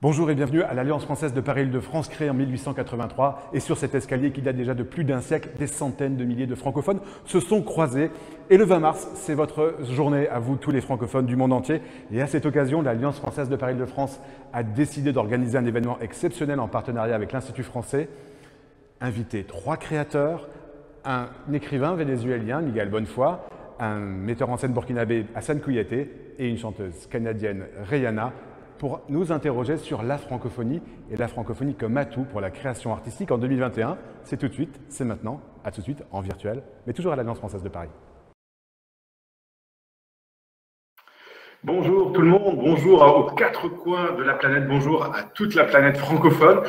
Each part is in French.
Bonjour et bienvenue à l'Alliance française de Paris-Île-de-France, créée en 1883. Et sur cet escalier qui date déjà de plus d'un siècle, des centaines de milliers de francophones se sont croisés. Et le 20 mars, c'est votre journée à vous, tous les francophones du monde entier. Et à cette occasion, l'Alliance française de Paris-Île-de-France a décidé d'organiser un événement exceptionnel en partenariat avec l'Institut français. Inviter 3 créateurs, un écrivain vénézuélien, Miguel Bonnefoy, un metteur en scène burkinabé, Hassan Kouyaté, et une chanteuse canadienne, Rihanna, pour nous interroger sur la francophonie et la francophonie comme atout pour la création artistique en 2021. C'est tout de suite, c'est maintenant, à tout de suite en virtuel, mais toujours à l'Alliance française de Paris. Bonjour tout le monde, bonjour aux 4 coins de la planète, bonjour à toute la planète francophone.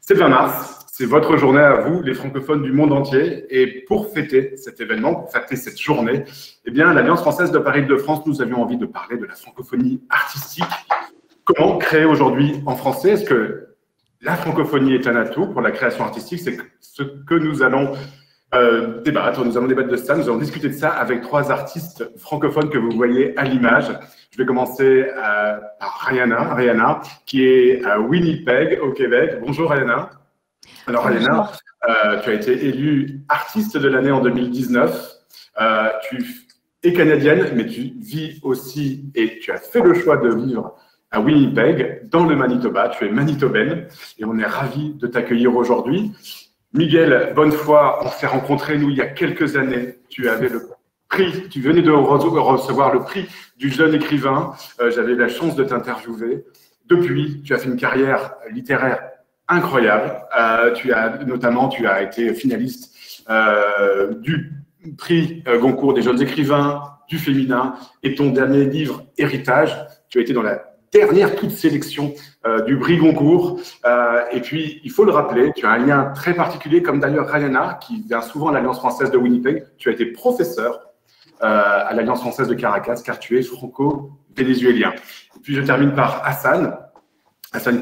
C'est le 20 mars, c'est votre journée à vous, les francophones du monde entier. Et pour fêter cet événement, pour fêter cette journée, eh bien, l'Alliance française de Paris-Île-de-France, nous avions envie de parler de la francophonie artistique. Comment créer aujourd'hui en français? Est-ce que la francophonie est un atout pour la création artistique? C'est ce que nous allons débattre. Nous allons débattre de ça. Nous allons discuter de ça avec 3 artistes francophones que vous voyez à l'image. Je vais commencer par Rihanna, qui est à Winnipeg, au Québec. Bonjour Rihanna. Alors Rihanna, tu as été élue artiste de l'année en 2019. Tu es canadienne, mais tu vis aussi et tu as fait le choix de vivre à Winnipeg, dans le Manitoba. Tu es manitobaine et on est ravis de t'accueillir aujourd'hui. Miguel Bonnefoy, on s'est rencontrés, nous, il y a quelques années. Tu avais le prix, tu venais de recevoir le prix du jeune écrivain. J'avais eu la chance de t'interviewer. Depuis, tu as fait une carrière littéraire incroyable. Tu as été finaliste du prix Goncourt des jeunes écrivains, du féminin, et ton dernier livre, Héritage, tu as été dans la dernière toute sélection du prix Goncourt. Et puis, il faut le rappeler, tu as un lien très particulier, comme d'ailleurs Rihanna, qui vient souvent à l'Alliance française de Winnipeg. Tu as été professeur à l'Alliance française de Caracas, car tu es franco-vénézuélien. Et puis, je termine par Hassan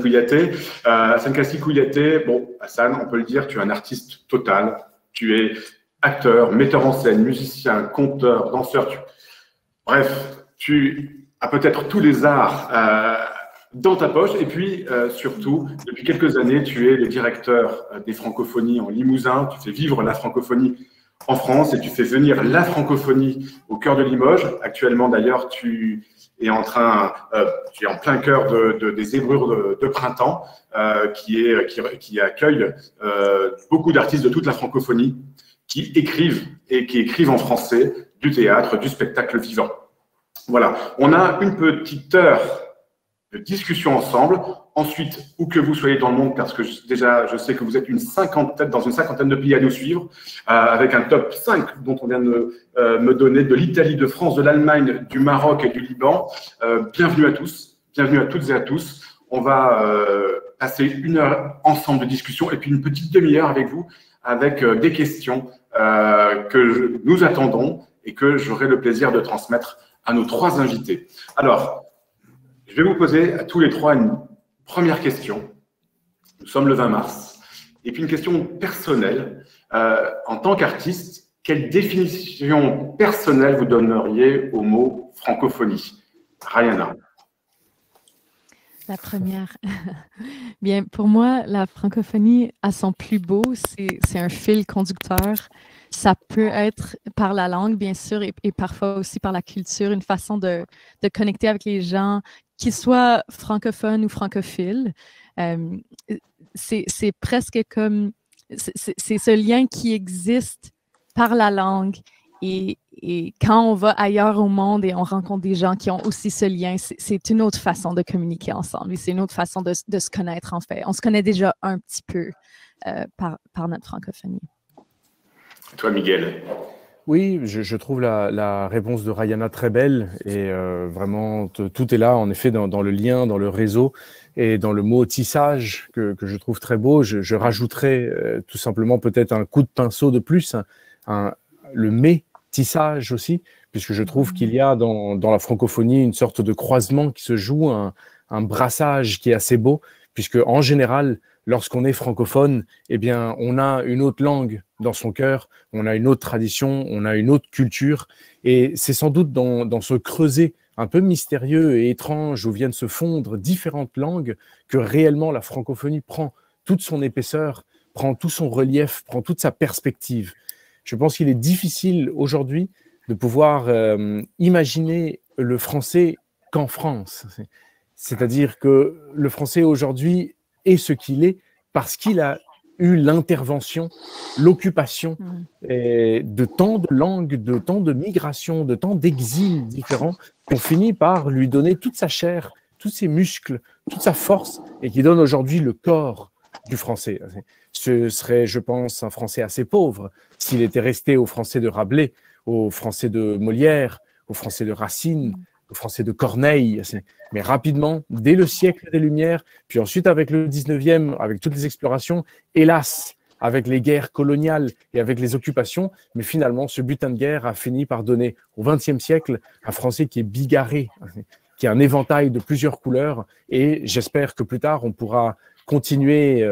Kouyaté. Hassan Kouyaté, bon, Hassan, on peut le dire, tu es un artiste total. Tu es acteur, metteur en scène, musicien, conteur, danseur. Bref, tu à peut-être tous les arts dans ta poche. Et puis, surtout, depuis quelques années, tu es le directeur des francophonies en Limousin. Tu fais vivre la francophonie en France et tu fais venir la francophonie au cœur de Limoges. Actuellement, d'ailleurs, tu es en plein cœur des zébrures de printemps qui accueillent beaucoup d'artistes de toute la francophonie qui écrivent en français du théâtre, du spectacle vivant. Voilà, on a une petite heure de discussion ensemble. Ensuite, où que vous soyez dans le monde, parce que déjà, je sais que vous êtes dans une cinquantaine de pays à nous suivre, avec un top 5 dont on vient de me donner, de l'Italie, de France, de l'Allemagne, du Maroc et du Liban. Bienvenue à tous, bienvenue à toutes et à tous. On va passer 1 heure ensemble de discussion et puis une petite demi-heure avec vous, avec des questions que nous attendons et que j'aurai le plaisir de transmettre à nos 3 invités. Alors, je vais vous poser à tous les 3 une première question. Nous sommes le 20 mars. Et puis une question personnelle. En tant qu'artiste, quelle définition personnelle vous donneriez au mot francophonie? Rihanna. La première. Bien, pour moi, la francophonie, à son plus beau, c'est un fil conducteur. Ça peut être par la langue, bien sûr, et parfois aussi par la culture, une façon de connecter avec les gens, qu'ils soient francophones ou francophiles. C'est presque comme... C'est ce lien qui existe par la langue. Et quand on va ailleurs au monde et on rencontre des gens qui ont aussi ce lien, c'est une autre façon de communiquer ensemble. Et c'est une autre façon de se connaître, en fait. On se connaît déjà un petit peu par notre francophonie. Et toi, Miguel? Oui, je trouve la réponse de Rihanna très belle et vraiment tout est là, en effet, dans le lien, dans le réseau et dans le mot tissage que je trouve très beau. Je rajouterais tout simplement peut-être un coup de pinceau de plus, le métissage aussi, puisque je trouve qu'il y a dans la francophonie une sorte de croisement qui se joue, un brassage qui est assez beau, puisque en général, lorsqu'on est francophone, eh bien, on a une autre langue dans son cœur, on a une autre tradition, on a une autre culture. Et c'est sans doute dans ce creuset un peu mystérieux et étrange où viennent se fondre différentes langues que réellement la francophonie prend toute son épaisseur, prend tout son relief, prend toute sa perspective. Je pense qu'il est difficile aujourd'hui de pouvoir imaginer le français qu'en France. C'est-à-dire que le français aujourd'hui est ce qu'il est parce qu'il a eu l'intervention, l'occupation de tant de langues, de tant de migrations, de tant d'exils différents qu'on finit par lui donner toute sa chair, tous ses muscles, toute sa force et qui donne aujourd'hui le corps du français. Ce serait, je pense, un français assez pauvre s'il était resté au français de Rabelais, au français de Molière, au français de Racine, au français de Corneille. Mais rapidement, dès le siècle des Lumières, puis ensuite avec le 19e, avec toutes les explorations, hélas, avec les guerres coloniales et avec les occupations, mais finalement, ce butin de guerre a fini par donner au XXe siècle un français qui est bigarré, qui a un éventail de plusieurs couleurs, et j'espère que plus tard, on pourra continuer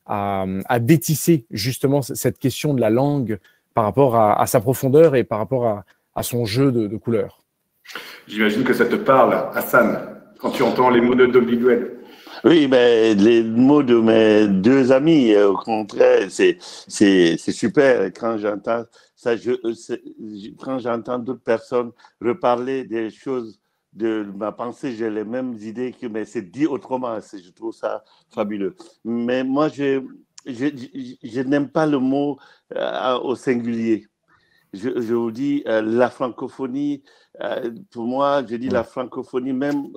à détisser justement cette question de la langue par rapport à sa profondeur et par rapport à son jeu de couleurs. J'imagine que ça te parle, Hassan, quand tu entends les mots de Miguel. Oui, mais les mots de mes deux amis, au contraire, c'est super. Quand j'entends ça, quand j'entends d'autres personnes reparler des choses de ma pensée, j'ai les mêmes idées mais c'est dit autrement. Je trouve ça fabuleux. Mais moi, je n'aime pas le mot au singulier. Je vous dis, la francophonie, pour moi, je dis la francophonie, même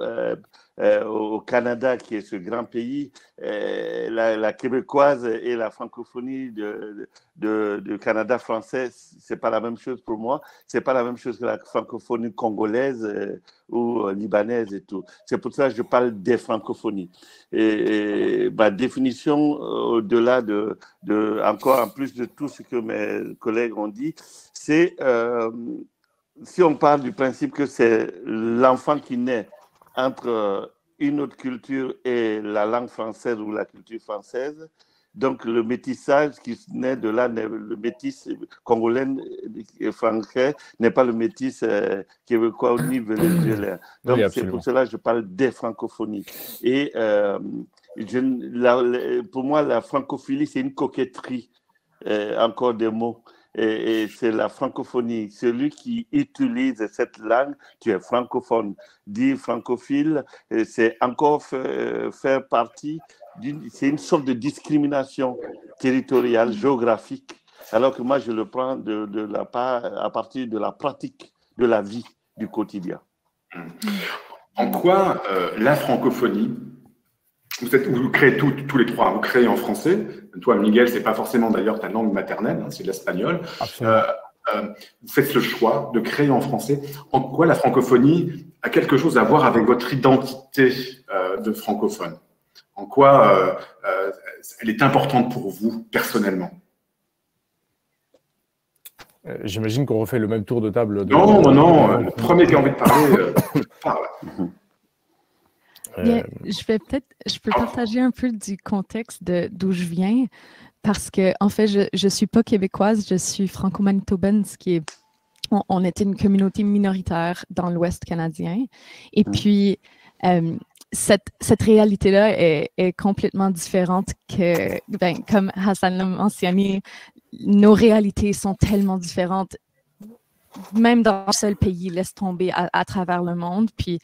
au Canada, qui est ce grand pays, la québécoise et la francophonie de Canada français, c'est pas la même chose pour moi. C'est pas la même chose que la francophonie congolaise ou libanaise et tout. C'est pour ça que je parle des francophonies. Et ma définition, au-delà encore en plus de tout ce que mes collègues ont dit, c'est si on parle du principe que c'est l'enfant qui naît entre une autre culture et la langue française ou la culture française, donc le métissage qui naît de là, le métis congolais et français n'est pas le métis québécois ni vénézuélien. Donc Oui, c'est pour cela que je parle des francophonies. Et pour moi, la francophilie, c'est une coquetterie, encore des mots. Et c'est la francophonie. Celui qui utilise cette langue, tu es francophone. Dire francophile, c'est encore faire partie c'est une sorte de discrimination territoriale, géographique, alors que moi, je le prends à partir de la pratique de la vie du quotidien. En quoi la francophonie, vous créez tous les trois, vous créez en français. Toi, Miguel, c'est pas forcément d'ailleurs ta langue maternelle, c'est l'espagnol. Vous faites ce choix de créer en français. En quoi la francophonie a quelque chose à voir avec votre identité de francophone? En quoi elle est importante pour vous personnellement? J'imagine qu'on refait le même tour de table. Non, le premier qui a envie de parler, parle. Bien, je peux partager un peu du contexte d'où je viens, parce que en fait, je suis pas québécoise, je suis franco-manitobaine, ce qui est, on était une communauté minoritaire dans l'Ouest canadien, et puis cette réalité-là est complètement différente que, comme Hassan l'a mentionné, nos réalités sont tellement différentes, même dans un seul pays, laisse tomber à travers le monde, puis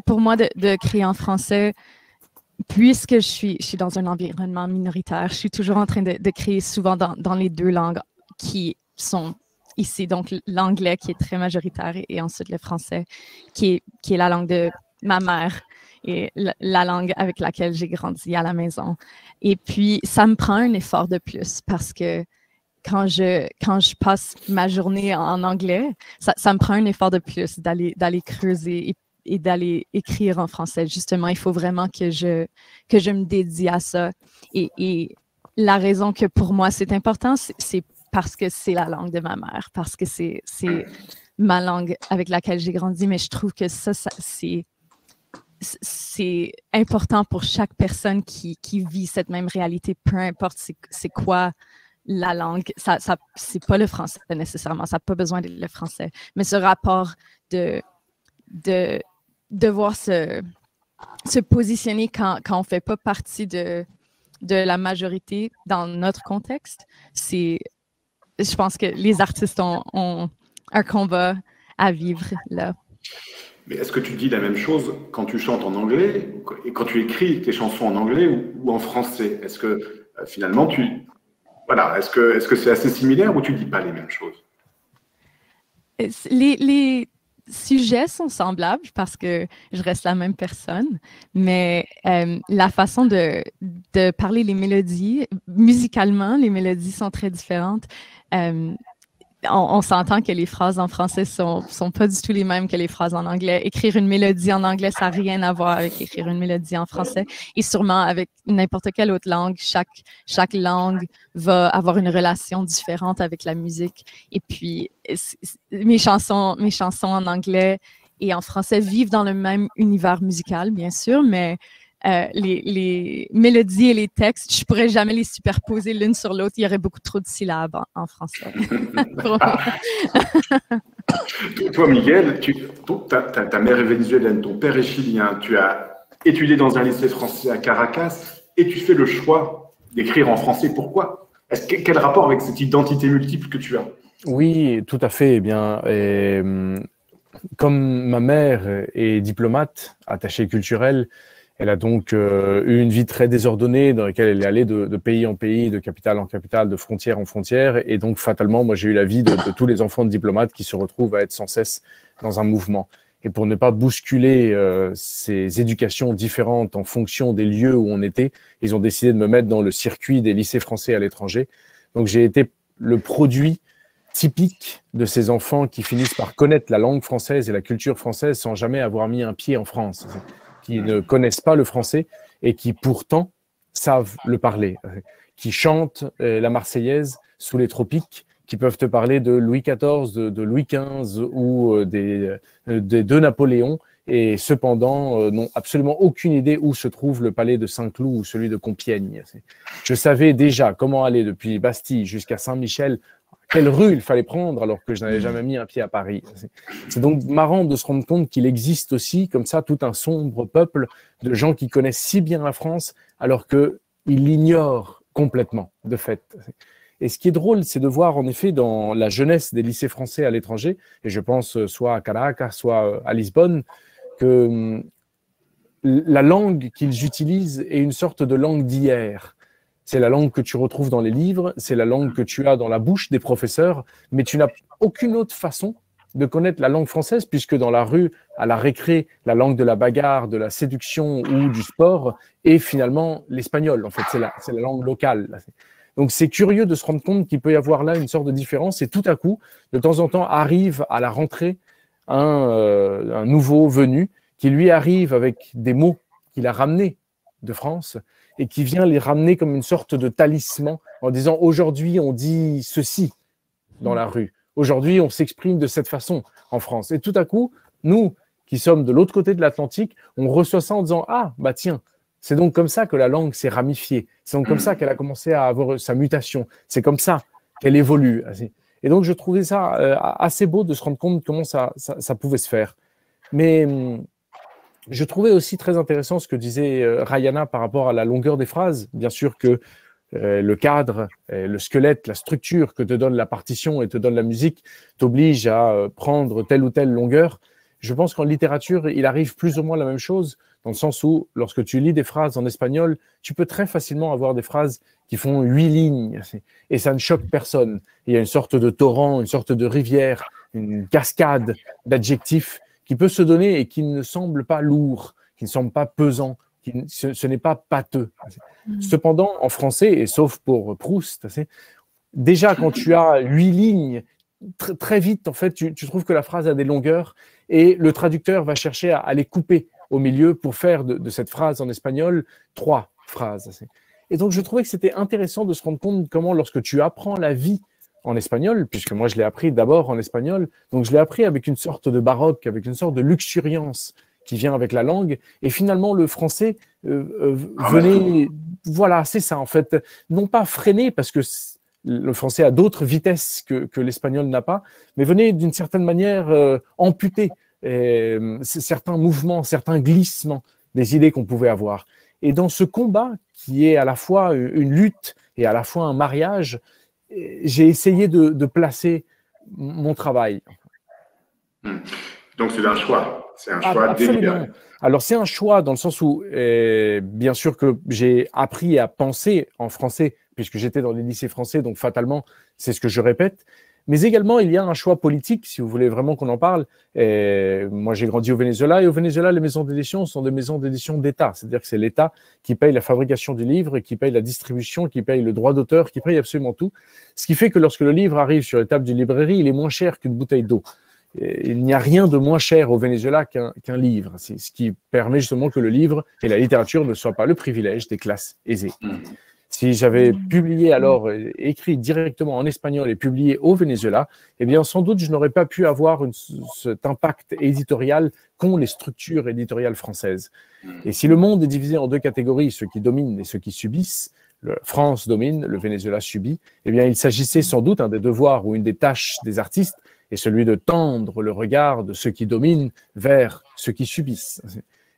pour moi, de créer en français, puisque je suis dans un environnement minoritaire, je suis toujours en train de créer souvent dans les deux langues qui sont ici. Donc, l'anglais qui est très majoritaire et ensuite le français qui est la langue de ma mère et la langue avec laquelle j'ai grandi à la maison. Et puis, ça me prend un effort de plus parce que quand je passe ma journée en anglais, ça me prend un effort de plus d'aller creuser et d'aller écrire en français. Justement, il faut vraiment que je me dédie à ça. Et la raison que pour moi c'est important, c'est parce que c'est la langue de ma mère, parce que c'est ma langue avec laquelle j'ai grandi. Mais je trouve que ça c'est important pour chaque personne qui vit cette même réalité, peu importe c'est quoi la langue. C'est pas le français nécessairement, ça n'a pas besoin d'être le français. Mais ce rapport de devoir se positionner quand on ne fait pas partie de la majorité dans notre contexte, je pense que les artistes ont un combat à vivre là. Mais est-ce que tu dis la même chose quand tu chantes en anglais et quand tu écris tes chansons en anglais ou en français? Est-ce que finalement, est-ce que c'est assez similaire ou tu dis pas les mêmes choses? Les sujets sont semblables parce que je reste la même personne, mais la façon de parler les mélodies, musicalement, les mélodies sont très différentes. On s'entend que les phrases en français sont pas du tout les mêmes que les phrases en anglais. Écrire une mélodie en anglais, ça n'a rien à voir avec écrire une mélodie en français. Et sûrement avec n'importe quelle autre langue, chaque langue va avoir une relation différente avec la musique. Et puis, mes chansons en anglais et en français vivent dans le même univers musical, bien sûr, mais les mélodies et les textes, je ne pourrais jamais les superposer l'une sur l'autre. Il y aurait beaucoup trop de syllabes en français. Toi, Miguel, ta mère est vénézuélienne, ton père est chilien, tu as étudié dans un lycée français à Caracas et tu fais le choix d'écrire en français. Pourquoi? Quel rapport avec cette identité multiple que tu as? Oui, tout à fait. Eh bien, comme ma mère est diplomate, attachée culturelle, elle a donc eu une vie très désordonnée dans laquelle elle est allée de pays en pays, de capitale en capitale, de frontière en frontière. Et donc, fatalement, moi, j'ai eu la vie de tous les enfants de diplomates qui se retrouvent à être sans cesse dans un mouvement. Et pour ne pas bousculer ces éducations différentes en fonction des lieux où on était, ils ont décidé de me mettre dans le circuit des lycées français à l'étranger. Donc, j'ai été le produit typique de ces enfants qui finissent par connaître la langue française et la culture française sans jamais avoir mis un pied en France, qui ne connaissent pas le français et qui pourtant savent le parler, qui chantent la Marseillaise sous les tropiques, qui peuvent te parler de Louis XIV, de Louis XV ou des deux Napoléon, et cependant n'ont absolument aucune idée où se trouve le palais de Saint-Cloud ou celui de Compiègne. Je savais déjà comment aller depuis Bastille jusqu'à Saint-Michel, quelle rue il fallait prendre alors que je n'avais jamais mis un pied à Paris. C'est donc marrant de se rendre compte qu'il existe aussi, comme ça, tout un sombre peuple de gens qui connaissent si bien la France alors qu'ils l'ignorent complètement, de fait. Et ce qui est drôle, c'est de voir en effet dans la jeunesse des lycées français à l'étranger, et je pense soit à Caracas, soit à Lisbonne, que la langue qu'ils utilisent est une sorte de langue d'hier. C'est la langue que tu retrouves dans les livres, c'est la langue que tu as dans la bouche des professeurs, mais tu n'as aucune autre façon de connaître la langue française, puisque dans la rue, à la récré, la langue de la bagarre, de la séduction ou du sport est finalement l'espagnol. En fait, c'est la langue locale. Donc, c'est curieux de se rendre compte qu'il peut y avoir là une sorte de différence, et tout à coup, de temps en temps, arrive à la rentrée un nouveau venu qui lui arrive avec des mots qu'il a ramenés de France et qui vient les ramener comme une sorte de talisman en disant aujourd'hui on dit ceci dans la rue, aujourd'hui on s'exprime de cette façon en France. Et tout à coup, nous qui sommes de l'autre côté de l'Atlantique, on reçoit ça en disant ah bah tiens, c'est donc comme ça que la langue s'est ramifiée, c'est donc comme ça qu'elle a commencé à avoir sa mutation, c'est comme ça qu'elle évolue. Et donc je trouvais ça assez beau de se rendre compte comment ça pouvait se faire. Mais je trouvais aussi très intéressant ce que disait Rayana par rapport à la longueur des phrases. Bien sûr que le cadre, le squelette, la structure que te donne la partition et te donne la musique t'oblige à prendre telle ou telle longueur. Je pense qu'en littérature, il arrive plus ou moins la même chose, dans le sens où, lorsque tu lis des phrases en espagnol, tu peux très facilement avoir des phrases qui font 8 lignes, et ça ne choque personne. Il y a une sorte de torrent, une sorte de rivière, une cascade d'adjectifs qui peut se donner et qui ne semble pas lourd, qui ne semble pas pesant, ce n'est pas pâteux. Cependant, en français, et sauf pour Proust, déjà quand tu as 8 lignes, très vite, en fait, tu trouves que la phrase a des longueurs et le traducteur va chercher à les couper au milieu pour faire de cette phrase en espagnol 3 phrases. Et donc, je trouvais que c'était intéressant de se rendre compte comment, lorsque tu apprends la vie en espagnol, puisque moi, je l'ai appris d'abord en espagnol, donc je l'ai appris avec une sorte de baroque, avec une sorte de luxuriance qui vient avec la langue. Et finalement, le français venait, voilà, c'est ça en fait, non pas freiner parce que le français a d'autres vitesses que l'espagnol n'a pas, mais venait d'une certaine manière amputer certains mouvements, certains glissements des idées qu'on pouvait avoir. Et dans ce combat qui est à la fois une lutte et à la fois un mariage, j'ai essayé de placer mon travail. Donc c'est un choix, délibéré. Alors c'est un choix dans le sens où, bien sûr que j'ai appris à penser en français, puisque j'étais dans les lycées français, donc fatalement, c'est ce que je répète. Mais également, il y a un choix politique, si vous voulez vraiment qu'on en parle. Moi, j'ai grandi au Venezuela, et au Venezuela, les maisons d'édition sont des maisons d'édition d'État. C'est-à-dire que c'est l'État qui paye la fabrication du livre, qui paye la distribution, qui paye le droit d'auteur, qui paye absolument tout. Ce qui fait que lorsque le livre arrive sur les tables d'une librairie, il est moins cher qu'une bouteille d'eau. Il n'y a rien de moins cher au Venezuela qu'un livre. C'est ce qui permet justement que le livre et la littérature ne soient pas le privilège des classes aisées. Si j'avais publié alors, écrit directement en espagnol et publié au Venezuela, eh bien sans doute je n'aurais pas pu avoir cet impact éditorial qu'ont les structures éditoriales françaises. Et si le monde est divisé en deux catégories, ceux qui dominent et ceux qui subissent, la France domine, le Venezuela subit, eh bien il s'agissait sans doute un des devoirs ou une des tâches des artistes est celui de tendre le regard de ceux qui dominent vers ceux qui subissent.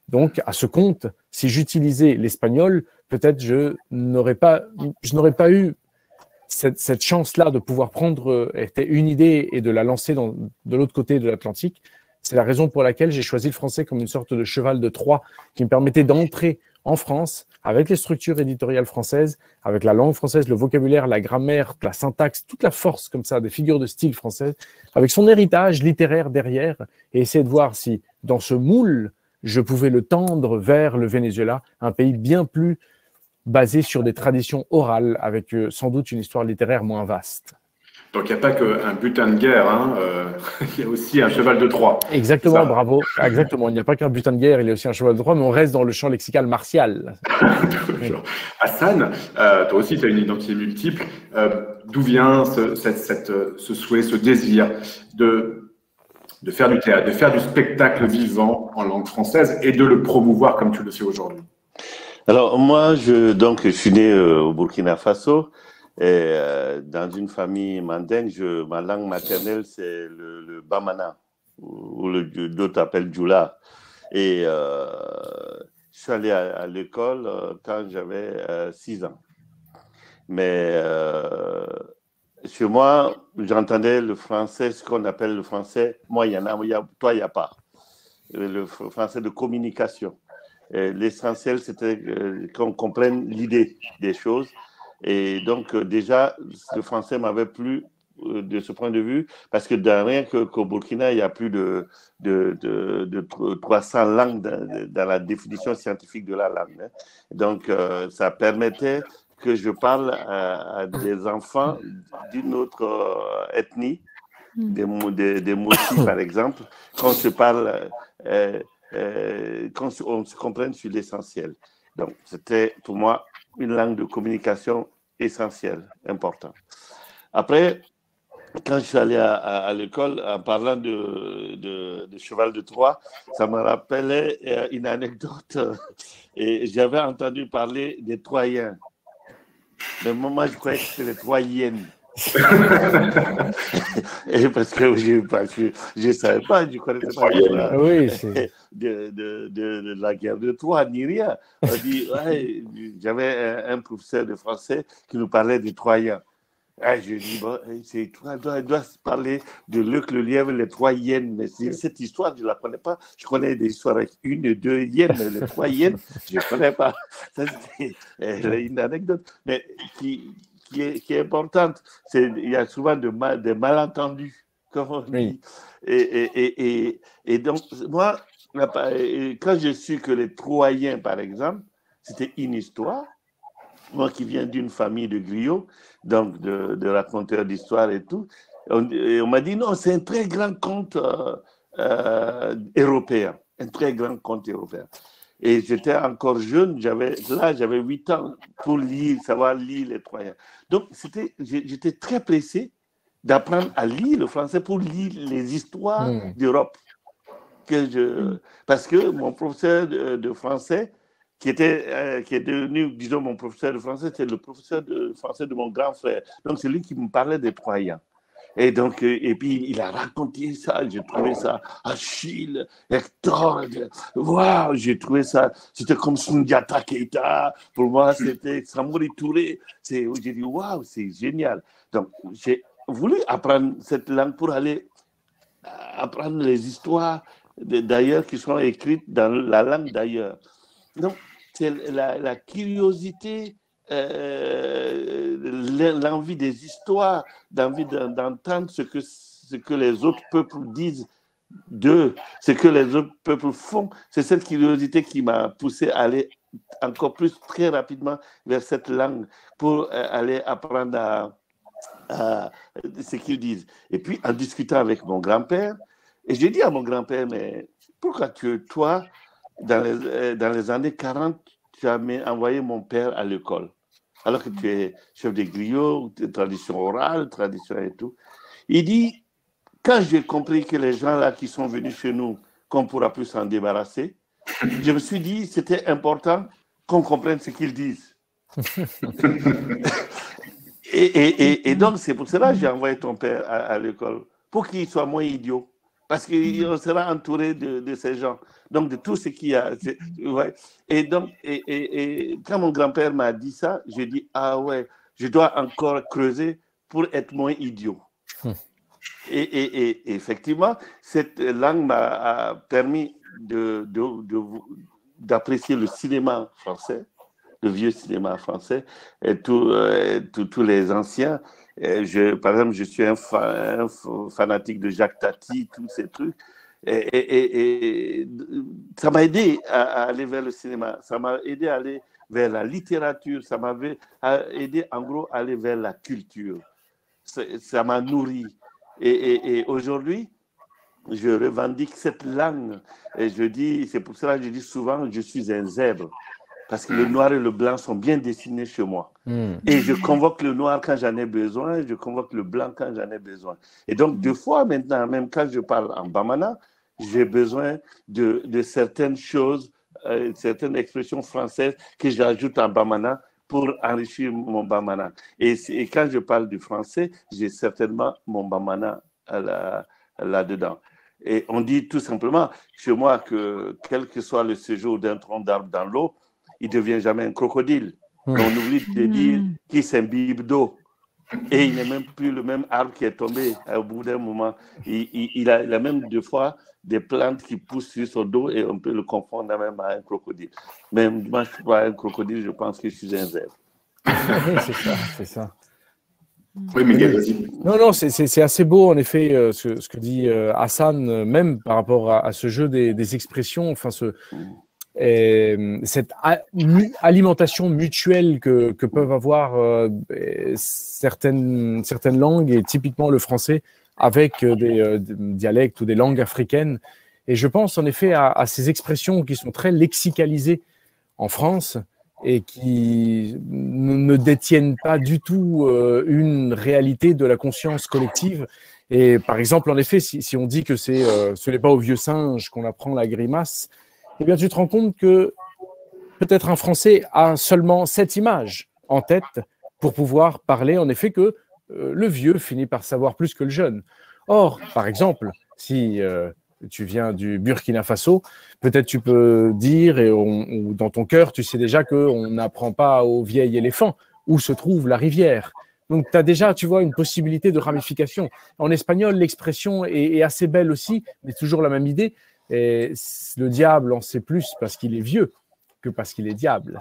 Donc, à ce compte, si j'utilisais l'espagnol, peut-être je n'aurais pas eu cette chance-là de pouvoir prendre une idée et de la lancer de l'autre côté de l'Atlantique. C'est la raison pour laquelle j'ai choisi le français comme une sorte de cheval de Troie qui me permettait d'entrer en France avec les structures éditoriales françaises, avec la langue française, le vocabulaire, la grammaire, la syntaxe, toute la force comme ça des figures de style françaises, avec son héritage littéraire derrière, et essayer de voir si, dans ce moule, je pouvais le tendre vers le Venezuela, un pays bien plus basé sur des traditions orales, avec sans doute une histoire littéraire moins vaste. Donc, il n'y a pas qu'un butin de guerre, hein, il y a aussi un cheval de Troie. Exactement, bravo. Exactement, il n'y a pas qu'un butin de guerre, il y a aussi un cheval de Troie, mais on reste dans le champ lexical martial. Hassan, toi aussi, tu as une identité multiple. D'où vient ce souhait, ce désir de faire du théâtre, de faire du spectacle vivant en langue française et de le promouvoir comme tu le fais aujourd'hui? Alors, moi, je suis né au Burkina Faso. Et dans une famille mandingue, ma langue maternelle, c'est le Bamana, ou d'autres appellent Djoula. Et je suis allé à l'école quand j'avais 6 ans. Mais chez moi, j'entendais le français, ce qu'on appelle le français moyen. Toi, il n'y a pas. Le français de communication. L'essentiel, c'était qu'on comprenne l'idée des choses. Et donc, déjà, le français m'avait plu de ce point de vue, parce que rien qu'au Burkina, il y a plus de 300 langues dans la définition scientifique de la langue. Hein. Donc, ça permettait que je parle à des enfants d'une autre ethnie, des Mossis, par exemple, qu'on se parle, qu'on se comprenne sur l'essentiel. Donc, c'était pour moi une langue de communication essentielle, importante. Après, quand je suis allé à l'école, en parlant de cheval de Troie, ça me rappelait une anecdote. Et j'avais entendu parler des Troyens. Mais moi, je croyais que c'était les Troyennes. Et parce que je ne savais pas, je ne connaissais pas de la guerre de Troie, ni rien. On dit, ouais, j'avais un professeur de français qui nous parlait des Troyens. Ah, je dis, bon, elle doit se parler de Luc le lièvre, les 3 hyènes. Mais cette histoire, je ne la connais pas. Je connais des histoires avec 1 et 2 hyènes, mais les 3 hyènes, je ne connais pas. Ça, c'était une anecdote. Mais qui est importante. Il y a souvent des malentendus, comme on dit. Et donc, moi, quand je suis que les Troyens, par exemple, c'était une histoire. Moi qui viens d'une famille de griots, donc de raconteurs d'histoires et tout, on m'a dit non, c'est un très grand conte européen, un très grand conte européen. Et j'étais encore jeune, j'avais 8 ans pour savoir lire les Troyens. Donc, j'étais très pressé d'apprendre à lire le français pour lire les histoires d'Europe. Parce que mon professeur de français, qui est devenu, disons, mon professeur de français, c'est le professeur de français de mon grand frère. Donc, c'est lui qui me parlait des Troyens. Et donc, et puis, il a raconté ça, j'ai trouvé ça, Achille, Hector, waouh, j'ai trouvé ça, c'était comme Sundiata Keita, pour moi, c'était Samori Touré. J'ai dit, waouh, c'est génial. Donc, j'ai voulu apprendre cette langue pour aller apprendre les histoires d'ailleurs qui sont écrites dans la langue d'ailleurs. Donc, c'est la curiosité, l'envie des histoires, l'envie d'entendre ce que les autres peuples disent d'eux, ce que les autres peuples font. C'est cette curiosité qui m'a poussé à aller encore plus très rapidement vers cette langue pour aller apprendre à ce qu'ils disent. Et puis, en discutant avec mon grand-père, et j'ai dit à mon grand-père, mais pourquoi toi, dans les années 40, tu as envoyé mon père à l'école, alors que tu es chef de griot, tradition orale, tradition et tout. Il dit, quand j'ai compris que les gens là qui sont venus chez nous, qu'on ne pourra plus s'en débarrasser, je me suis dit, c'était important qu'on comprenne ce qu'ils disent. et donc, c'est pour cela que j'ai envoyé ton père à l'école, pour qu'il soit moins idiot. Parce qu'on sera entouré de ces gens, donc de tout ce qu'il y a. Ouais. Et donc, quand mon grand-père m'a dit ça, j'ai dit, ah ouais, je dois encore creuser pour être moins idiot. Et effectivement, cette langue m'a permis d'apprécier le cinéma français, le vieux cinéma français, et tous les anciens. Par exemple, je suis un fanatique de Jacques Tati, tous ces trucs. Et ça m'a aidé à aller vers le cinéma, ça m'a aidé à aller vers la littérature, ça m'a aidé en gros à aller vers la culture. Ça m'a nourri. Et aujourd'hui, je revendique cette langue. Et c'est pour cela que je dis souvent, je suis un zèbre. Parce que le noir et le blanc sont bien dessinés chez moi. Et je convoque le noir quand j'en ai besoin, je convoque le blanc quand j'en ai besoin. Et donc, deux fois maintenant, même quand je parle en bamana, j'ai besoin de certaines choses, certaines expressions françaises que j'ajoute en bamana pour enrichir mon bamana. Et quand je parle du français, j'ai certainement mon bamana là-dedans. Et on dit tout simplement chez moi que quel que soit le séjour d'un tronc d'arbre dans l'eau, il ne devient jamais un crocodile. On oublie de dire qu'il s'imbibe d'eau. Et il n'est même plus le même arbre qui est tombé au bout d'un moment. Il a même deux fois des plantes qui poussent sur son dos et on peut le confondre même à un crocodile. Mais moi, je ne suis pas un crocodile, je pense que je suis un zèbre. C'est ça. Oui, Miguel, vas-y. Non, c'est assez beau, en effet, ce que dit Hassan, même par rapport à ce jeu des expressions, enfin, cette alimentation mutuelle que peuvent avoir certaines langues, et typiquement le français, avec des dialectes ou des langues africaines. Et je pense en effet à ces expressions qui sont très lexicalisées en France et qui ne détiennent pas du tout une réalité de la conscience collective. Et par exemple, en effet, si on dit que ce n'est pas au vieux singe qu'on apprend la grimace, eh bien, tu te rends compte que peut-être un Français a seulement cette image en tête pour pouvoir parler, en effet, que le vieux finit par savoir plus que le jeune. Or, par exemple, si tu viens du Burkina Faso, peut-être tu peux dire, ou dans ton cœur, tu sais déjà qu'on n'apprend pas au vieil éléphant où se trouve la rivière. Donc, tu as déjà, tu vois, une possibilité de ramification. En espagnol, l'expression est assez belle aussi, mais toujours la même idée. Et le diable en sait plus parce qu'il est vieux que parce qu'il est diable.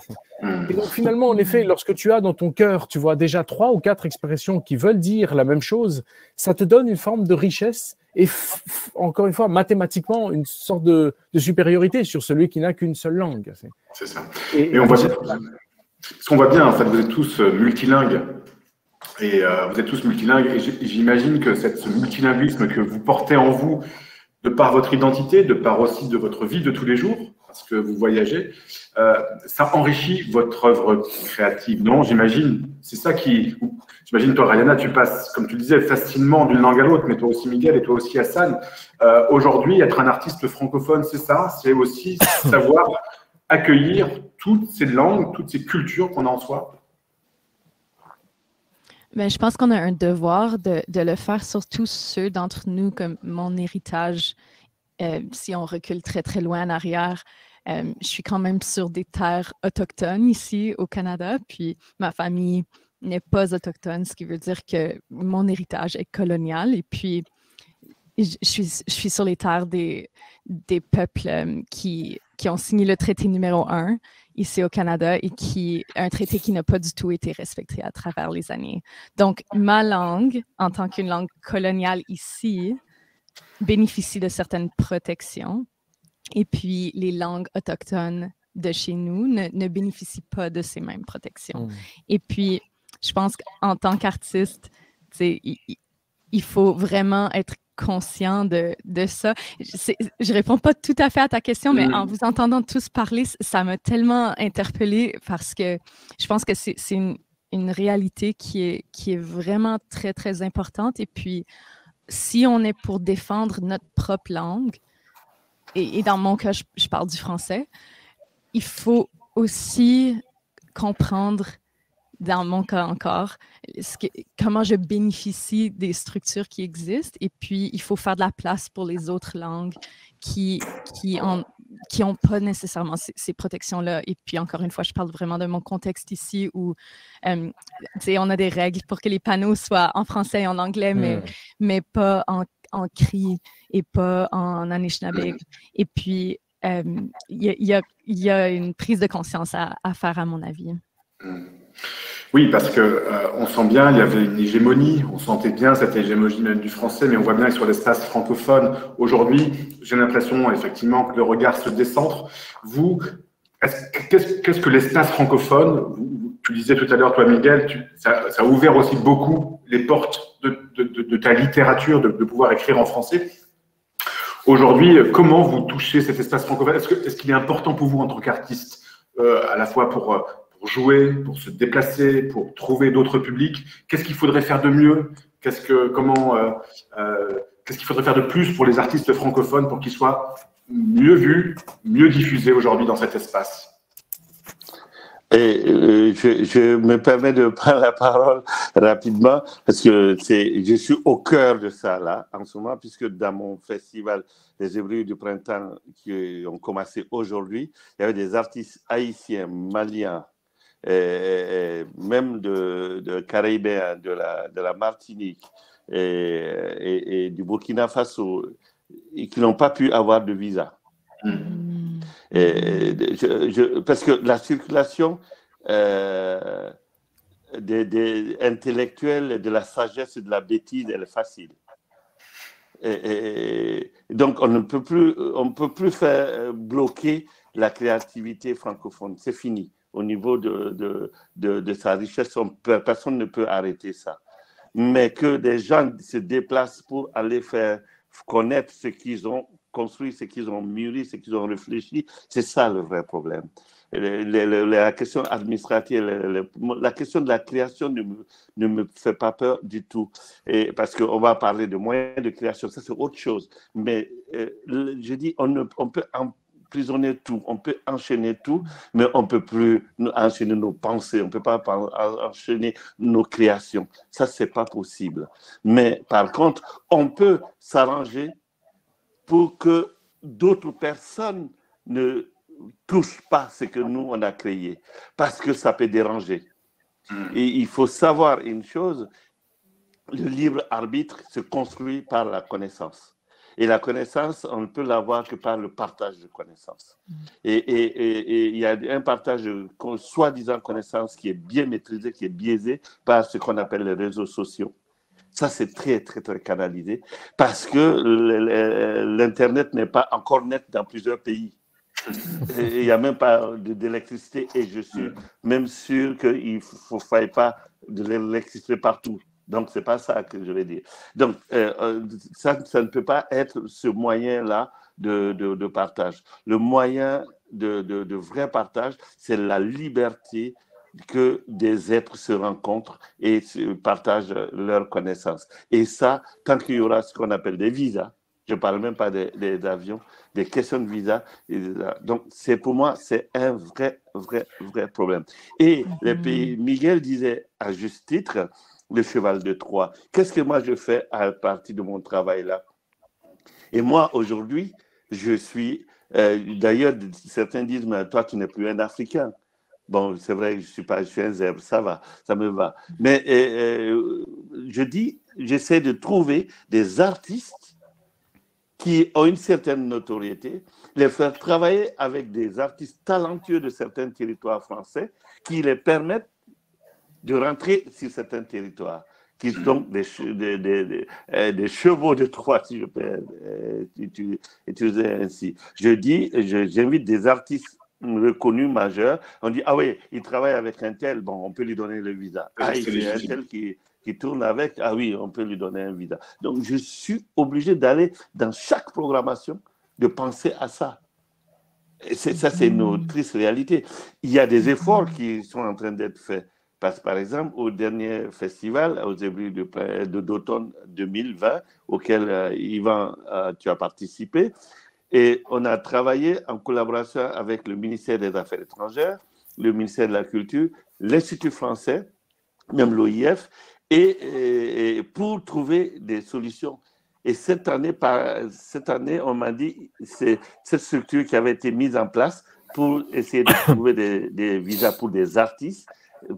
Et donc finalement, en effet, lorsque tu as dans ton cœur, tu vois déjà 3 ou 4 expressions qui veulent dire la même chose, ça te donne une forme de richesse et encore une fois, mathématiquement, une sorte de supériorité sur celui qui n'a qu'une seule langue. C'est ça. Et on voit bien, parce qu'on voit bien, en fait, vous êtes tous multilingues. Et vous êtes tous multilingues. Et j'imagine que ce multilinguisme que vous portez en vous, de par votre identité, de par aussi de votre vie de tous les jours, parce que vous voyagez, ça enrichit votre œuvre créative, non? J'imagine. C'est ça qui... J'imagine, toi, Rayana, tu passes, comme tu disais, facilement d'une langue à l'autre, mais toi aussi, Miguel, et toi aussi, Hassan. Aujourd'hui, être un artiste francophone, c'est ça? C'est aussi savoir accueillir toutes ces langues, toutes ces cultures qu'on a en soi? Ben, je pense qu'on a un devoir de le faire, surtout ceux d'entre nous, comme mon héritage. Si on recule très, très loin en arrière, je suis quand même sur des terres autochtones ici au Canada, puis ma famille n'est pas autochtone, ce qui veut dire que mon héritage est colonial. Et puis, je suis sur les terres des peuples qui ont signé le traité numéro 1 ici au Canada et un traité qui n'a pas du tout été respecté à travers les années. Donc, ma langue, en tant qu'une langue coloniale ici, bénéficie de certaines protections. Et puis, les langues autochtones de chez nous ne bénéficient pas de ces mêmes protections. Et puis, je pense qu'en tant qu'artiste, il faut vraiment être conscient de ça. Je réponds pas tout à fait à ta question, mais en vous entendant tous parler, ça m'a tellement interpellée parce que je pense que c'est une réalité qui est vraiment très, très importante. Et puis, si on est pour défendre notre propre langue, et dans mon cas, je parle du français, il faut aussi comprendre, dans mon cas encore, comment je bénéficie des structures qui existent. Et puis, il faut faire de la place pour les autres langues qui ont pas nécessairement ces protections-là. Et puis, encore une fois, je parle vraiment de mon contexte ici où on a des règles pour que les panneaux soient en français et en anglais, mais pas en cri et pas en Anishinaabe. Et puis, il y a une prise de conscience à faire, à mon avis. Oui, parce que on sent bien, il y avait une hégémonie, on sentait bien cette hégémonie du français, mais on voit bien que sur l'espace francophone, aujourd'hui, j'ai l'impression effectivement que le regard se décentre. Vous, qu'est-ce que l'espace francophone, tu disais tout à l'heure, toi Miguel, ça a ouvert aussi beaucoup les portes de ta littérature, de pouvoir écrire en français. Aujourd'hui, comment vous touchez cet espace francophone? Est-ce qu'il est important pour vous en tant qu'artiste, à la fois pour jouer, pour se déplacer, pour trouver d'autres publics? Qu'est-ce qu'il faudrait faire de mieux? Qu'est-ce qu'il faudrait faire de plus pour les artistes francophones pour qu'ils soient mieux vus, mieux diffusés aujourd'hui dans cet espace? Et je me permets de prendre la parole rapidement parce que je suis au cœur de ça là en ce moment, puisque dans mon festival des Hébreux du printemps qui ont commencé aujourd'hui, il y avait des artistes haïtiens, maliens, même de Caribéens, de la Martinique et du Burkina Faso, et qui n'ont pas pu avoir de visa. Parce que la circulation des intellectuels, de la sagesse et de la bêtise, elle est facile. Donc, on ne peut plus faire bloquer la créativité francophone. C'est fini. Au niveau de sa richesse, personne ne peut arrêter ça. Mais que des gens se déplacent pour aller faire connaître ce qu'ils ont construit, ce qu'ils ont mûri, ce qu'ils ont réfléchi, c'est ça le vrai problème. La question administrative, la question de la création ne me fait pas peur du tout. Parce qu'on va parler de moyens de création, ça c'est autre chose. Mais je dis, on peut emprisonner tout, on peut enchaîner tout, mais on ne peut plus enchaîner nos pensées, on ne peut pas enchaîner nos créations. Ça, ce n'est pas possible. Mais par contre, on peut s'arranger pour que d'autres personnes ne touchent pas ce que nous, on a créé, parce que ça peut déranger. Et il faut savoir une chose, le libre arbitre se construit par la connaissance. Et la connaissance, on ne peut l'avoir que par le partage de connaissances. Et il y a un partage de soi-disant connaissances qui est bien maîtrisé, qui est biaisé par ce qu'on appelle les réseaux sociaux. Ça, c'est très, très, très canalisé parce que l'Internet n'est pas encore net dans plusieurs pays. Il n'y a même pas d'électricité et je suis même sûr qu'il ne faille pas de l'électricité partout. Donc, ce n'est pas ça que je vais dire. Donc, ça ne peut pas être ce moyen-là de partage. Le moyen de vrai partage, c'est la liberté que des êtres se rencontrent et partagent leurs connaissances. Et ça, tant qu'il y aura ce qu'on appelle des visas, je ne parle même pas des avions, des questions de visa. Donc, pour moi, c'est un vrai problème. Et les pays, Miguel disait à juste titre, le cheval de Troie. Qu'est-ce que moi je fais à partir de mon travail là? Et moi, aujourd'hui, je suis, d'ailleurs, certains disent, mais toi, tu n'es plus un Africain. Bon, c'est vrai, je suis un zèbre, ça va, ça me va. Mais j'essaie de trouver des artistes qui ont une certaine notoriété, les faire travailler avec des artistes talentueux de certains territoires français qui les permettent de rentrer sur certains territoires, qui sont des chevaux de Troie, si je peux utiliser ainsi. J'invite des artistes reconnus, majeurs. On dit, ah oui, il travaille avec un tel, bon, on peut lui donner le visa. Ah, il y a un tel qui tourne avec, ah oui, on peut lui donner un visa. Donc, je suis obligé d'aller dans chaque programmation, de penser à ça. Et ça, c'est une triste réalité. Il y a des efforts qui sont en train d'être faits. Parce que, par exemple, au dernier festival, aux Zébrides d'automne 2020, auquel, Yvan, tu as participé, et on a travaillé en collaboration avec le ministère des Affaires étrangères, le ministère de la Culture, l'Institut français, même l'OIF, et pour trouver des solutions. Et cette année, on m'a dit, c'est cette structure qui avait été mise en place pour essayer de trouver des visas pour des artistes.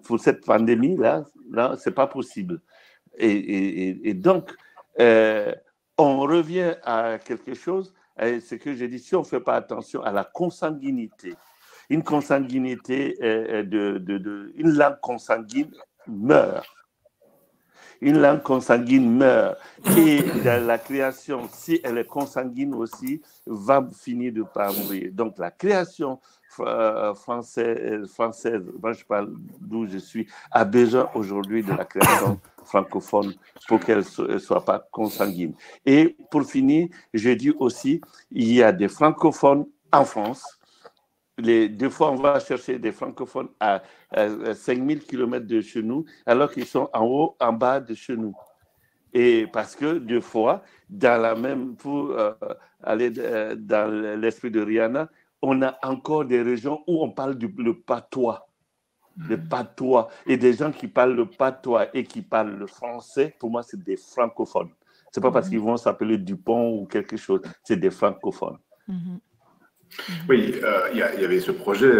Pour cette pandémie-là, ce n'est pas possible. Et donc, on revient à quelque chose, ce que j'ai dit, si on ne fait pas attention à la consanguinité, une consanguinité, une langue consanguine meurt. Une langue consanguine meurt. Et la création, si elle est consanguine aussi, va finir par mourir. Donc, la création française, moi je parle d'où je suis, a besoin aujourd'hui de la création francophone pour qu'elle ne soit pas consanguine. Et pour finir, je dis aussi, il y a des francophones en France. Deux fois, on va chercher des francophones à 5000 km de chez nous, alors qu'ils sont en haut, en bas de chez nous. Et parce que, deux fois, pour aller dans l'esprit de Rihanna, on a encore des régions où on parle le patois. Le patois. Et des gens qui parlent le patois et qui parlent le français, pour moi, c'est des francophones. Ce n'est pas parce qu'ils vont s'appeler Dupont ou quelque chose, c'est des francophones. Oui, il y avait ce projet,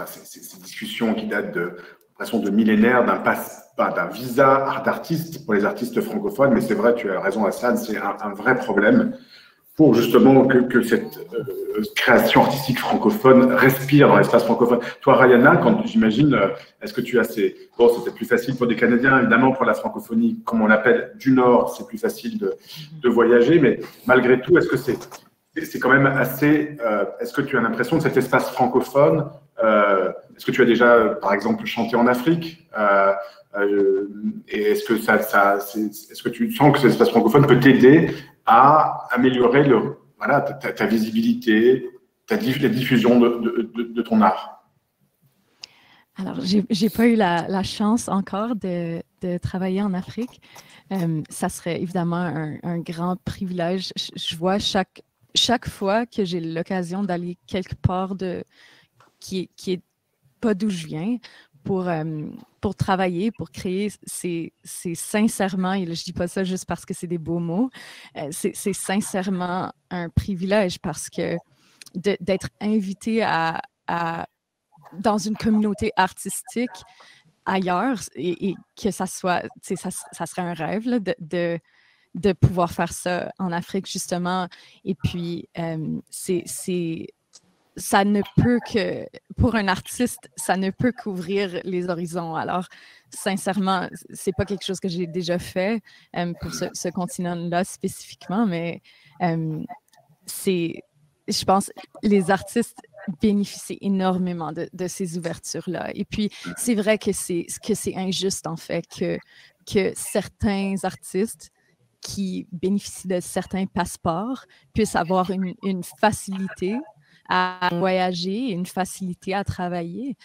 ces discussions qui datent de millénaires d'un visa art d'artiste pour les artistes francophones, mais c'est vrai, tu as raison Hassan, c'est un vrai problème pour justement que cette création artistique francophone respire dans l'espace francophone. Toi, Rayana, quand j'imagine, est-ce que tu as c'est peut-être plus facile pour des Canadiens, évidemment, pour la francophonie, comme on l'appelle, du Nord, c'est plus facile de voyager, mais malgré tout, est-ce que c'est quand même assez. Est-ce que tu as l'impression de cet espace francophone est-ce que tu as déjà, par exemple, chanté en Afrique et est-ce que tu sens que cet espace francophone peut t'aider à améliorer ta visibilité, la diffusion de ton art? Alors, j'ai pas eu la chance encore de travailler en Afrique. Ça serait évidemment un grand privilège. Je vois chaque fois que j'ai l'occasion d'aller quelque part qui est pas d'où je viens pour travailler, pour créer, c'est sincèrement, et là, je dis pas ça juste parce que c'est des beaux mots, c'est sincèrement un privilège parce que d'être invité dans une communauté artistique ailleurs et que ça soit, ça serait un rêve là, de pouvoir faire ça en Afrique, justement. Et puis, ça ne peut que, pour un artiste, ça ne peut qu'ouvrir les horizons. Alors, sincèrement, c'est pas quelque chose que j'ai déjà fait pour ce continent-là spécifiquement, mais je pense, les artistes bénéficient énormément de ces ouvertures-là. Et puis, c'est vrai que c'est injuste, en fait, que certains artistes qui bénéficient de certains passeports puissent avoir une facilité à voyager, une facilité à travailler,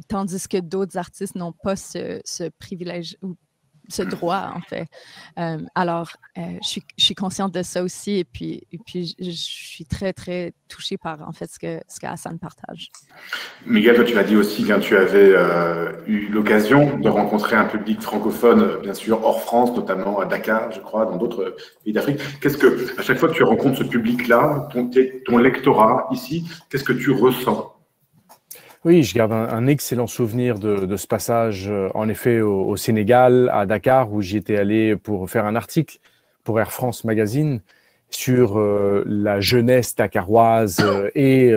tandis que d'autres artistes n'ont pas ce privilège ou ce droit, en fait. Alors, je suis consciente de ça aussi et puis je suis très, très touchée par, en fait, ce que Hassan partage. Miguel, toi, tu m'as dit aussi que tu avais eu l'occasion de rencontrer un public francophone, bien sûr, hors France, notamment à Dakar, je crois, dans d'autres pays d'Afrique. Qu'est-ce que, à chaque fois que tu rencontres ce public-là, ton lectorat ici, qu'est-ce que tu ressens? Oui, je garde un excellent souvenir de ce passage, en effet, au Sénégal, à Dakar, où j'y étais allé pour faire un article pour Air France Magazine sur la jeunesse dakaroise et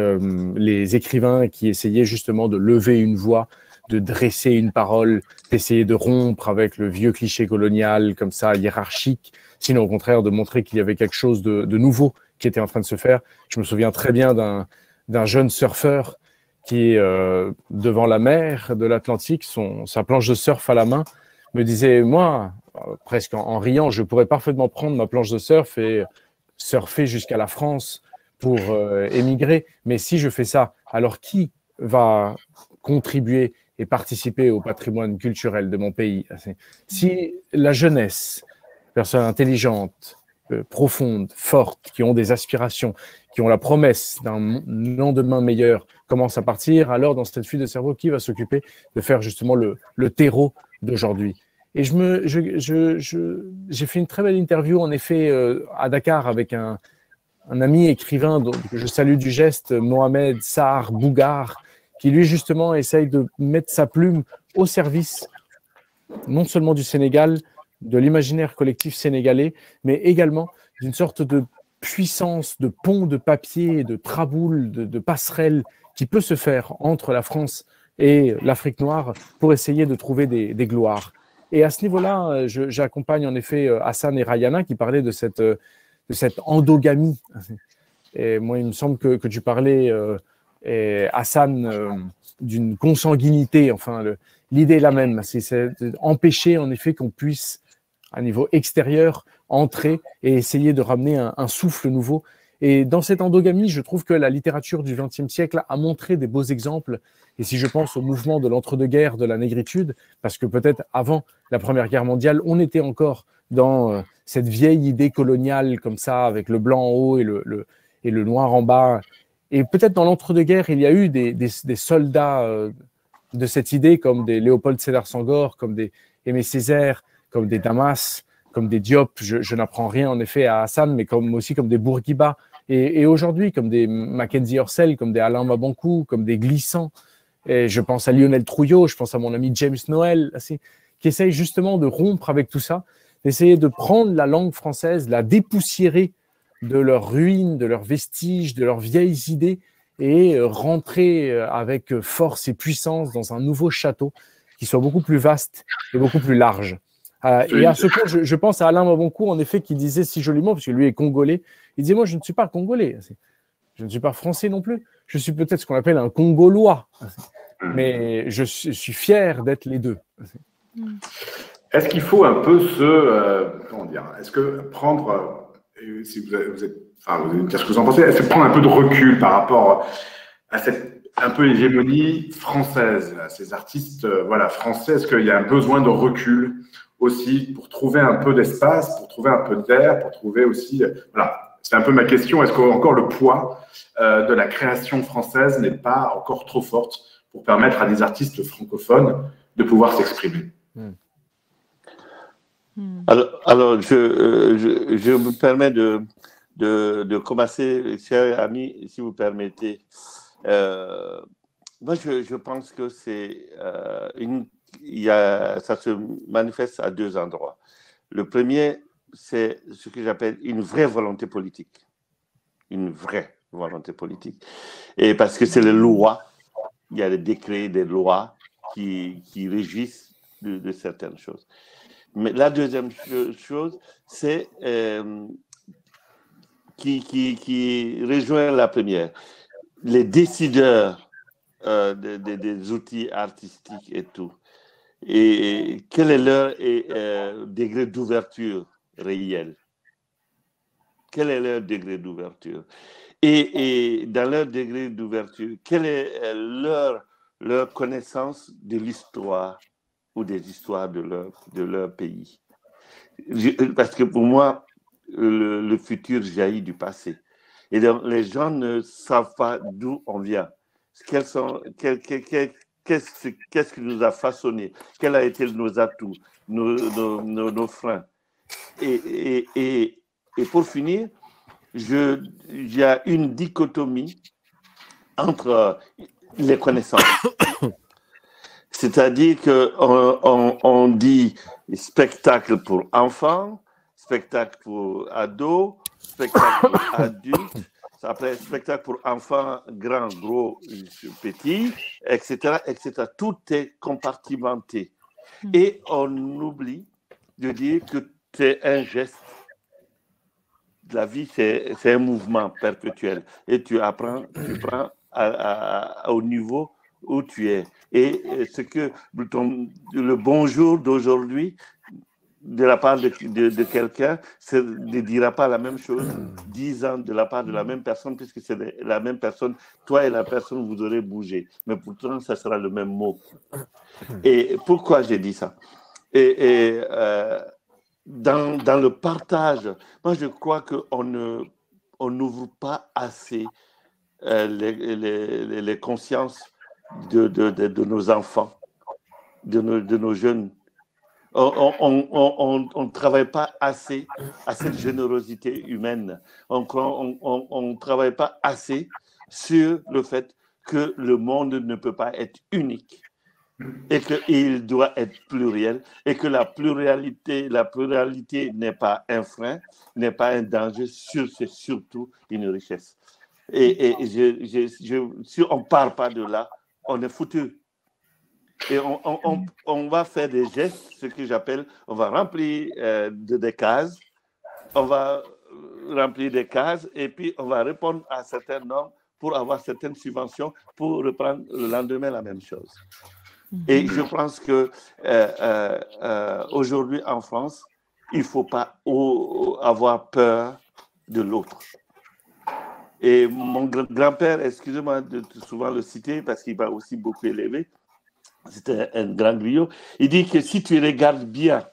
les écrivains qui essayaient justement de lever une voix, de dresser une parole, d'essayer de rompre avec le vieux cliché colonial comme ça, hiérarchique, sinon au contraire de montrer qu'il y avait quelque chose de nouveau qui était en train de se faire. Je me souviens très bien d'un jeune surfeur qui, devant la mer de l'Atlantique, sa planche de surf à la main, me disait, moi, presque en riant, je pourrais parfaitement prendre ma planche de surf et surfer jusqu'à la France pour émigrer. Mais si je fais ça, alors qui va contribuer et participer au patrimoine culturel de mon pays? Si la jeunesse, personnes intelligentes, profondes, fortes, qui ont des aspirations, qui ont la promesse d'un lendemain meilleur, commencent à partir, alors dans cette fuite de cerveau, qui va s'occuper de faire justement le terreau d'aujourd'hui? Et j'ai fait une très belle interview, en effet, à Dakar avec un ami écrivain que je salue du geste, Mohamed Sarr Bougar, qui lui justement essaye de mettre sa plume au service non seulement du Sénégal, de l'imaginaire collectif sénégalais, mais également d'une sorte de puissance, de pont de papier, de traboule, de passerelle qui peut se faire entre la France et l'Afrique noire pour essayer de trouver des gloires. Et à ce niveau-là, j'accompagne en effet Hassan et Rayana qui parlaient de cette endogamie. Et moi, il me semble que tu parlais, Hassan, d'une consanguinité. Enfin, l'idée est la même. C'est empêcher en effet qu'on puisse, à niveau extérieur, entrer et essayer de ramener un souffle nouveau. Et dans cette endogamie, je trouve que la littérature du XXe siècle a montré des beaux exemples. Et si je pense au mouvement de l'entre-deux-guerres de la négritude, parce que peut-être avant la Première Guerre mondiale, on était encore dans cette vieille idée coloniale comme ça, avec le blanc en haut et le noir en bas. Et peut-être dans l'entre-deux-guerres, il y a eu des soldats de cette idée, comme des Léopold Sédar Senghor, comme des Aimé Césaire, comme des Damas, comme des Diop. Je n'apprends rien en effet à Hassan, mais aussi comme des Bourguiba. Et aujourd'hui, comme des Mackenzie Orsel, comme des Alain Mabankou, comme des Glissants. Et je pense à Lionel Trouillot, je pense à mon ami James Noël, qui essayent justement de rompre avec tout ça, d'essayer de prendre la langue française, la dépoussiérer de leurs ruines, de leurs vestiges, de leurs vieilles idées, et rentrer avec force et puissance dans un nouveau château qui soit beaucoup plus vaste et beaucoup plus large. Et à ce point, je pense à Alain Mabankou, en effet, qui disait si joliment, parce que lui est congolais, il disait, moi, je ne suis pas congolais, je ne suis pas français non plus, je suis peut-être ce qu'on appelle un congolois, mais je suis fier d'être les deux. Est-ce qu'il faut un peu comment dire, est-ce que prendre, si vous êtes, enfin, qu'est-ce que vous en pensez, est-ce que prendre un peu de recul par rapport à cette un peu hégémonie française, à ces artistes voilà, français, est-ce qu'il y a un besoin de recul aussi pour trouver un peu d'espace, pour trouver un peu d'air, pour trouver aussi, voilà, c'est un peu ma question, est-ce qu'encore le poids de la création française n'est pas encore trop forte pour permettre à des artistes francophones de pouvoir s'exprimer? Alors je me permets de commencer, chers amis, si vous permettez. Moi, je pense que ça se manifeste à deux endroits. Le premier, c'est ce que j'appelle une vraie volonté politique. Une vraie volonté politique. Et parce que c'est les lois, il y a des décrets, des lois qui régissent de certaines choses. Mais la deuxième chose, c'est qui rejoint la première. Les décideurs des outils artistiques et tout. Et quel est leur degré d'ouverture réel? Quel est leur degré d'ouverture? Et dans leur degré d'ouverture, quelle est leur connaissance de l'histoire ou des histoires de leur pays? Parce que pour moi, le futur jaillit du passé. Et donc, les gens ne savent pas d'où on vient. Qu'est-ce qui nous a façonné? Quels ont été nos atouts, nos freins? Et pour finir, il y a une dichotomie entre les connaissances. C'est-à-dire qu'on dit spectacle pour enfants, spectacle pour ados, spectacle pour adultes, après spectacle pour enfants, grands, gros, petits, etc., etc. Tout est compartimenté. Et on oublie de dire que c'est un geste. La vie, c'est un mouvement perpétuel. Et tu prends au niveau où tu es. Et ce que le bonjour d'aujourd'hui, de la part de quelqu'un, ne dira pas la même chose 10 ans de la part de la même personne, puisque c'est la même personne. Toi et la personne, vous aurez bougé. Mais pourtant, ça sera le même mot. Et pourquoi j'ai dit ça? Dans le partage, moi je crois qu'on n'ouvre pas assez les consciences de nos enfants, de nos jeunes. On ne travaille pas assez à cette générosité humaine. On ne travaille pas assez sur le fait que le monde ne peut pas être unique et qu'il doit être pluriel et que la pluralité n'est pas un frein, n'est pas un danger, c'est surtout une richesse. Et si on ne part pas de là, on est foutu. Et on va faire des gestes, ce que j'appelle, on va remplir des cases, on va remplir des cases et puis on va répondre à certaines normes pour avoir certaines subventions pour reprendre le lendemain la même chose. Et je pense que aujourd'hui en France, il ne faut pas avoir peur de l'autre. Et mon grand-père, excusez-moi de souvent le citer parce qu'il m'a aussi beaucoup élevé, c'était un grand griot, il dit que si tu regardes bien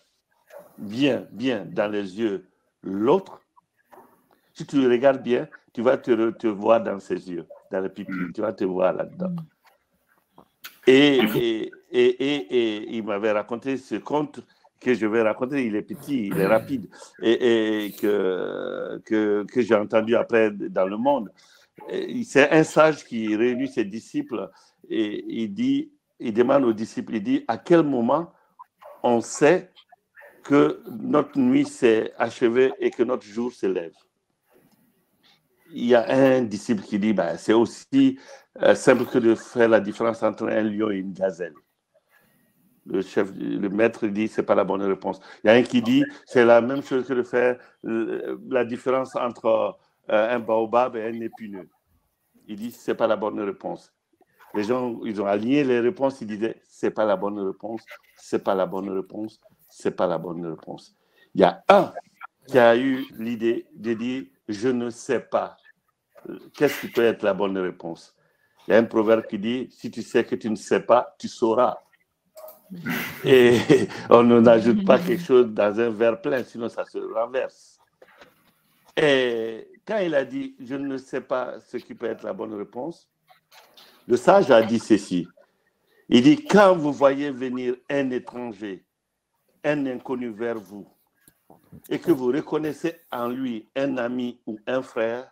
dans les yeux l'autre, si tu le regardes bien, tu vas te voir dans ses yeux, dans le pupille, tu vas te voir là-dedans. Et il m'avait raconté ce conte que je vais raconter, il est petit, il est rapide, et que j'ai entendu après dans le monde. C'est un sage qui réunit ses disciples et il demande aux disciples, il dit, à quel moment on sait que notre nuit s'est achevée et que notre jour se lève? Il y a un disciple qui dit, c'est aussi simple que de faire la différence entre un lion et une gazelle. Le maître dit, c'est pas la bonne réponse. Il y a un qui dit, c'est la même chose que de faire la différence entre un baobab et un épineux. Il dit, c'est pas la bonne réponse. Les gens, ils ont aligné les réponses, ils disaient, c'est pas la bonne réponse, c'est pas la bonne réponse, c'est pas la bonne réponse. Il y a un qui a eu l'idée de dire, je ne sais pas. Qu'est-ce qui peut être la bonne réponse? Il y a un proverbe qui dit, si tu sais que tu ne sais pas, tu sauras. Et on n'ajoute pas quelque chose dans un verre plein, sinon ça se renverse. Et quand il a dit, je ne sais pas ce qui peut être la bonne réponse, le sage a dit ceci. Il dit, quand vous voyez venir un étranger, un inconnu vers vous, et que vous reconnaissez en lui un ami ou un frère,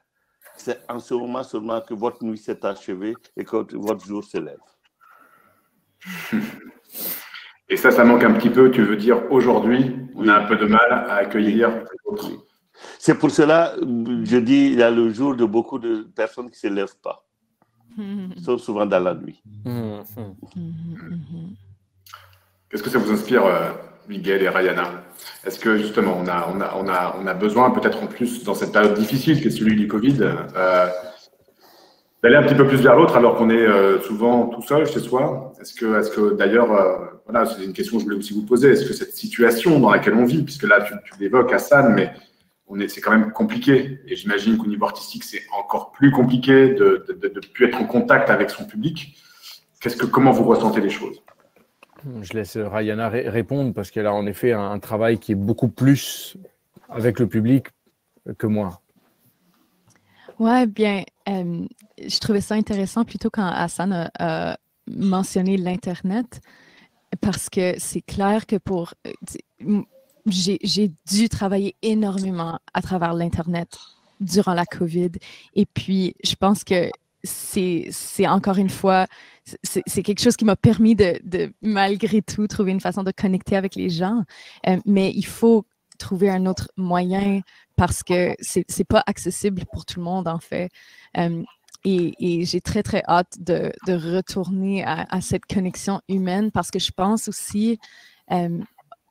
c'est en ce moment seulement que votre nuit s'est achevée et que votre jour se lève. Et ça manque un petit peu, tu veux dire, aujourd'hui, on a un peu de mal à accueillir l'autre. C'est pour cela, je dis, il y a le jour de beaucoup de personnes qui ne se lèvent pas. Sauf souvent dans la nuit. Qu'est-ce que ça vous inspire, Miguel et Rayana? Est-ce que justement, on a besoin, peut-être en plus dans cette période difficile qui est celui du Covid, d'aller un petit peu plus vers l'autre alors qu'on est souvent tout seul chez soi? Est-ce que d'ailleurs, c'est une question que je voulais aussi vous poser, est-ce que cette situation dans laquelle on vit, puisque là tu l'évoques Hassan, mais c'est quand même compliqué. Et j'imagine qu'au niveau artistique, c'est encore plus compliqué de ne plus être en contact avec son public. Comment vous ressentez les choses? Je laisse Rayana répondre parce qu'elle a en effet un travail qui est beaucoup plus avec le public que moi. Ouais, bien, je trouvais ça intéressant plutôt quand Hassan a mentionné l'Internet, parce que c'est clair que j'ai dû travailler énormément à travers l'Internet durant la COVID. Et puis, je pense que c'est encore une fois, c'est quelque chose qui m'a permis de, malgré tout, trouver une façon de connecter avec les gens. Mais il faut trouver un autre moyen parce que c'est pas accessible pour tout le monde, en fait. Et j'ai très, très hâte de retourner à cette connexion humaine parce que je pense aussi,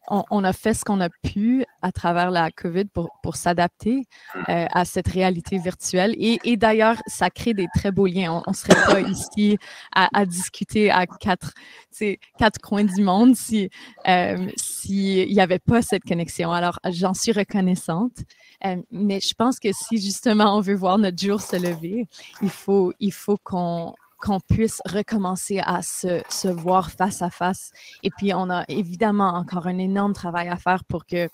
on a fait ce qu'on a pu à travers la COVID pour s'adapter à cette réalité virtuelle. Et d'ailleurs, ça crée des très beaux liens. On ne serait pas ici à discuter à quatre coins du monde s'il n'y avait pas cette connexion. Alors, j'en suis reconnaissante. Mais je pense que si justement on veut voir notre jour se lever, il faut qu'on puisse recommencer à se voir face à face. Et puis, on a évidemment encore un énorme travail à faire pour que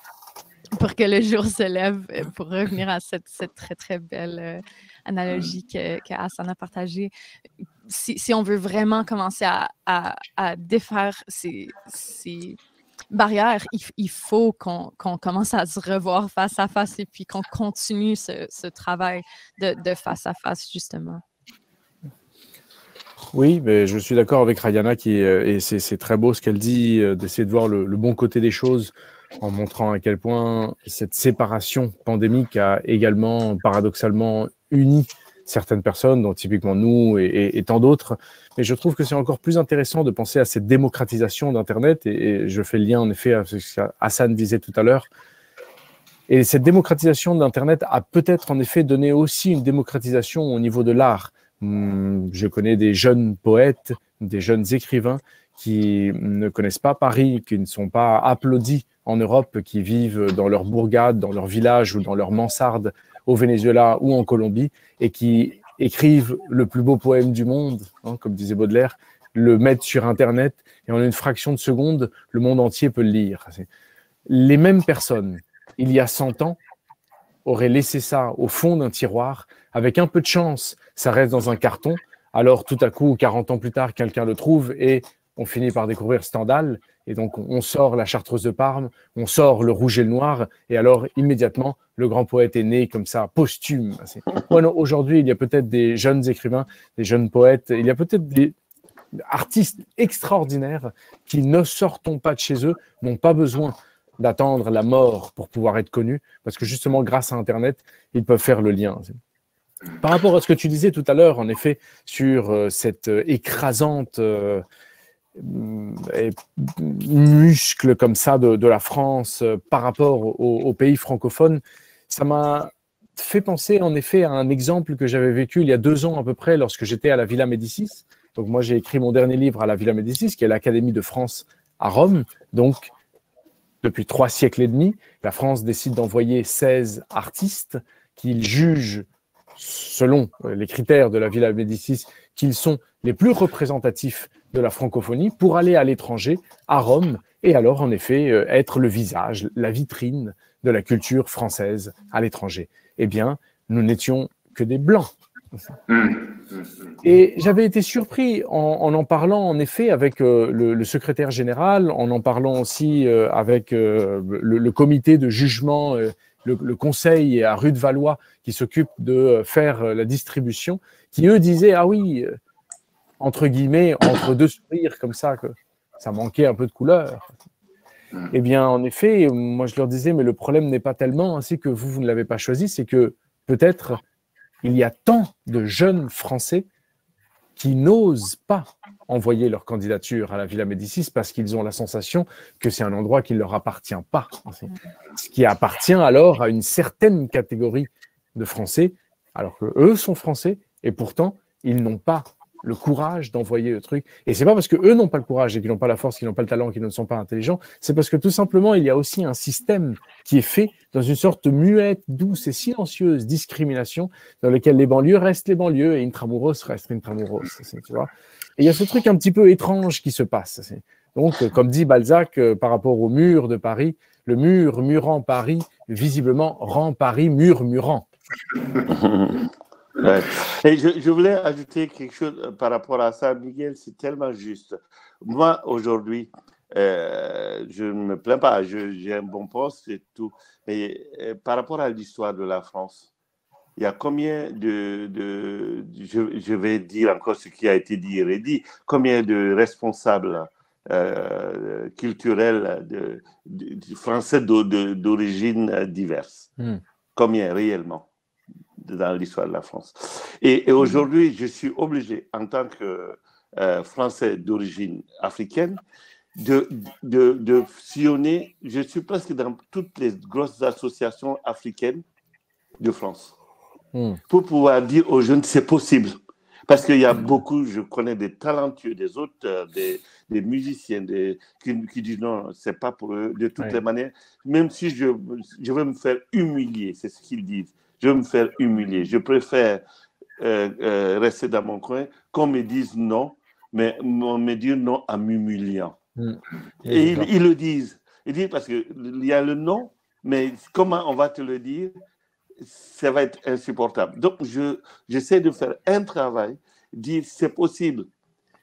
le jour se lève, pour revenir à cette très, très belle analogie que Hassan a partagée. Si on veut vraiment commencer à défaire ces barrières, il faut qu'on commence à se revoir face à face et puis qu'on continue ce travail de face à face, justement. Oui, mais je suis d'accord avec Rayana et c'est très beau ce qu'elle dit, d'essayer de voir le bon côté des choses en montrant à quel point cette séparation pandémique a également paradoxalement uni certaines personnes, dont typiquement nous et tant d'autres. Mais je trouve que c'est encore plus intéressant de penser à cette démocratisation d'Internet et je fais le lien en effet avec ce qu'Hassan disait tout à l'heure. Et cette démocratisation d'Internet a peut-être en effet donné aussi une démocratisation au niveau de l'art. Je connais des jeunes poètes, des jeunes écrivains qui ne connaissent pas Paris, qui ne sont pas applaudis en Europe, qui vivent dans leur bourgade, dans leur village ou dans leur mansarde au Venezuela ou en Colombie et qui écrivent le plus beau poème du monde, hein, comme disait Baudelaire, le mettent sur Internet et en une fraction de seconde, le monde entier peut le lire. Les mêmes personnes, il y a 100 ans, auraient laissé ça au fond d'un tiroir. Avec un peu de chance, ça reste dans un carton. Alors, tout à coup, 40 ans plus tard, quelqu'un le trouve et on finit par découvrir Stendhal. Et donc, on sort la Chartreuse de Parme, on sort le Rouge et le Noir. Et alors, immédiatement, le grand poète est né comme ça, posthume. Bueno, aujourd'hui, il y a peut-être des jeunes écrivains, des jeunes poètes. Il y a peut-être des artistes extraordinaires qui, ne sortant pas de chez eux, n'ont pas besoin d'attendre la mort pour pouvoir être connus. Parce que justement, grâce à Internet, ils peuvent faire le lien. Par rapport à ce que tu disais tout à l'heure, en effet, sur cette écrasante muscle comme ça de la France par rapport aux pays francophones, ça m'a fait penser en effet à un exemple que j'avais vécu il y a 2 ans à peu près lorsque j'étais à la Villa Médicis. Donc moi, j'ai écrit mon dernier livre à la Villa Médicis, qui est l'Académie de France à Rome. Donc, depuis 3 siècles et demi, la France décide d'envoyer 16 artistes qu'ils jugent selon les critères de la Villa Médicis, qu'ils sont les plus représentatifs de la francophonie pour aller à l'étranger, à Rome, et alors en effet être le visage, la vitrine de la culture française à l'étranger. Eh bien, nous n'étions que des Blancs. Et j'avais été surpris en parlant en effet avec le secrétaire général, en parlant aussi avec le comité de jugement, le conseil à Rue de Valois qui s'occupe de faire la distribution, qui eux disaient « Ah oui, entre guillemets, entre 2 sourires comme ça, que ça manquait un peu de couleur. » Eh bien, en effet, moi je leur disais « Mais le problème n'est pas tellement ainsi que vous ne l'avez pas choisi, c'est que peut-être il y a tant de jeunes Français qui n'osent pas envoyer leur candidature à la Villa Médicis parce qu'ils ont la sensation que c'est un endroit qui ne leur appartient pas. Ce qui appartient alors à une certaine catégorie de Français, alors qu'eux sont Français et pourtant ils n'ont pas le courage d'envoyer le truc. Et c'est pas parce que eux n'ont pas le courage et qu'ils n'ont pas la force, qu'ils n'ont pas le talent, qu'ils ne sont pas intelligents. C'est parce que tout simplement, il y a aussi un système qui est fait dans une sorte de muette, douce et silencieuse discrimination dans lequel les banlieues restent les banlieues et Intramuros reste Intramuros. Tu vois. Et il y a ce truc un petit peu étrange qui se passe. Donc, comme dit Balzac, par rapport au mur de Paris, le mur murant Paris, visiblement, rend Paris murmurant. Ouais. Et je voulais ajouter quelque chose par rapport à ça, Miguel, c'est tellement juste. Moi, aujourd'hui, je ne me plains pas, j'ai un bon poste et tout, mais par rapport à l'histoire de la France, il y a combien je vais dire encore ce qui a été dit et redit, combien de responsables culturels français d'origine diverse? Combien réellement dans l'histoire de la France? Et aujourd'hui, je suis obligé, en tant que Français d'origine africaine, de sillonner. Je suis presque dans toutes les grosses associations africaines de France pour pouvoir dire aux jeunes c'est possible. Parce qu'il y a beaucoup, je connais des talentueux, des auteurs, des musiciens qui disent non, c'est pas pour eux, de toutes les manières. Même si je veux me faire humilier, c'est ce qu'ils disent. Je veux me faire humilier. Je préfère rester dans mon coin, qu'on me dise non, mais on me dit non en m'humiliant. Et ils le disent. Ils disent parce qu'il y a le non, mais comment on va te le dire? Ça va être insupportable. Donc, j'essaie de faire un travail, dire c'est possible.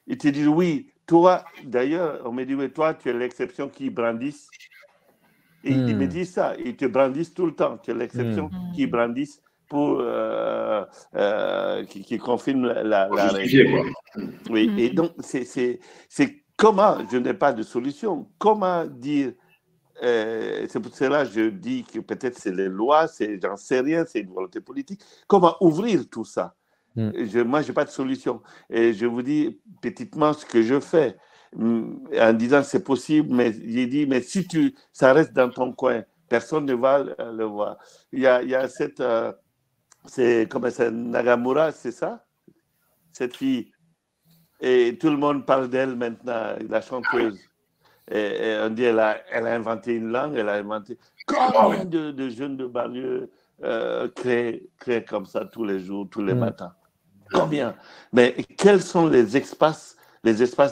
Ils te disent oui, toi, d'ailleurs, on me dit oui, toi, tu es l'exception qui brandisse. Et ils me disent ça, ils te brandissent tout le temps, tu es l'exception qui brandissent pour qui confirme la règle. Oui, et donc, c'est comment, je n'ai pas de solution, comment dire. C'est pour cela que je dis que peut-être c'est les lois, j'en sais rien, c'est une volonté politique. Comment ouvrir tout ça? Moi, je n'ai pas de solution. Et je vous dis petitement ce que je fais en disant c'est possible, mais j'ai dit, mais si ça reste dans ton coin, personne ne va le voir. Il y a cette, comment c'est, Nagamura, c'est ça? Cette fille. Et tout le monde parle d'elle maintenant, la chanteuse. Et on dit elle a inventé une langue, elle a inventé. Combien de jeunes de banlieue créent comme ça tous les jours, tous les matins? Combien? Mais quels sont les espaces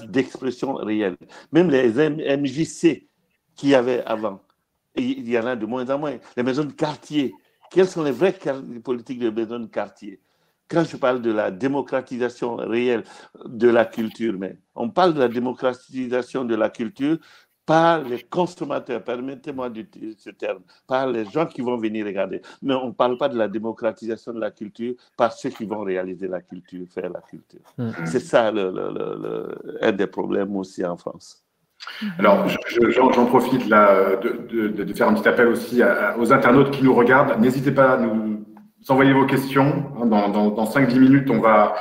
d'expression réelle? Même les MJC qu'il y avait avant, il y en a de moins en moins. Les maisons de quartier, quelles sont les vraies politiques de maisons de quartier? Quand je parle de la démocratisation réelle de la culture, mais on parle de la démocratisation de la culture par les consommateurs, permettez-moi d'utiliser ce terme, par les gens qui vont venir regarder. Mais on ne parle pas de la démocratisation de la culture par ceux qui vont réaliser la culture, faire la culture. C'est ça un des problèmes aussi en France. Alors, j'en profite là de faire un petit appel aussi aux internautes qui nous regardent. N'hésitez pas à nous envoyer vos questions. Dans 5-10 minutes, on va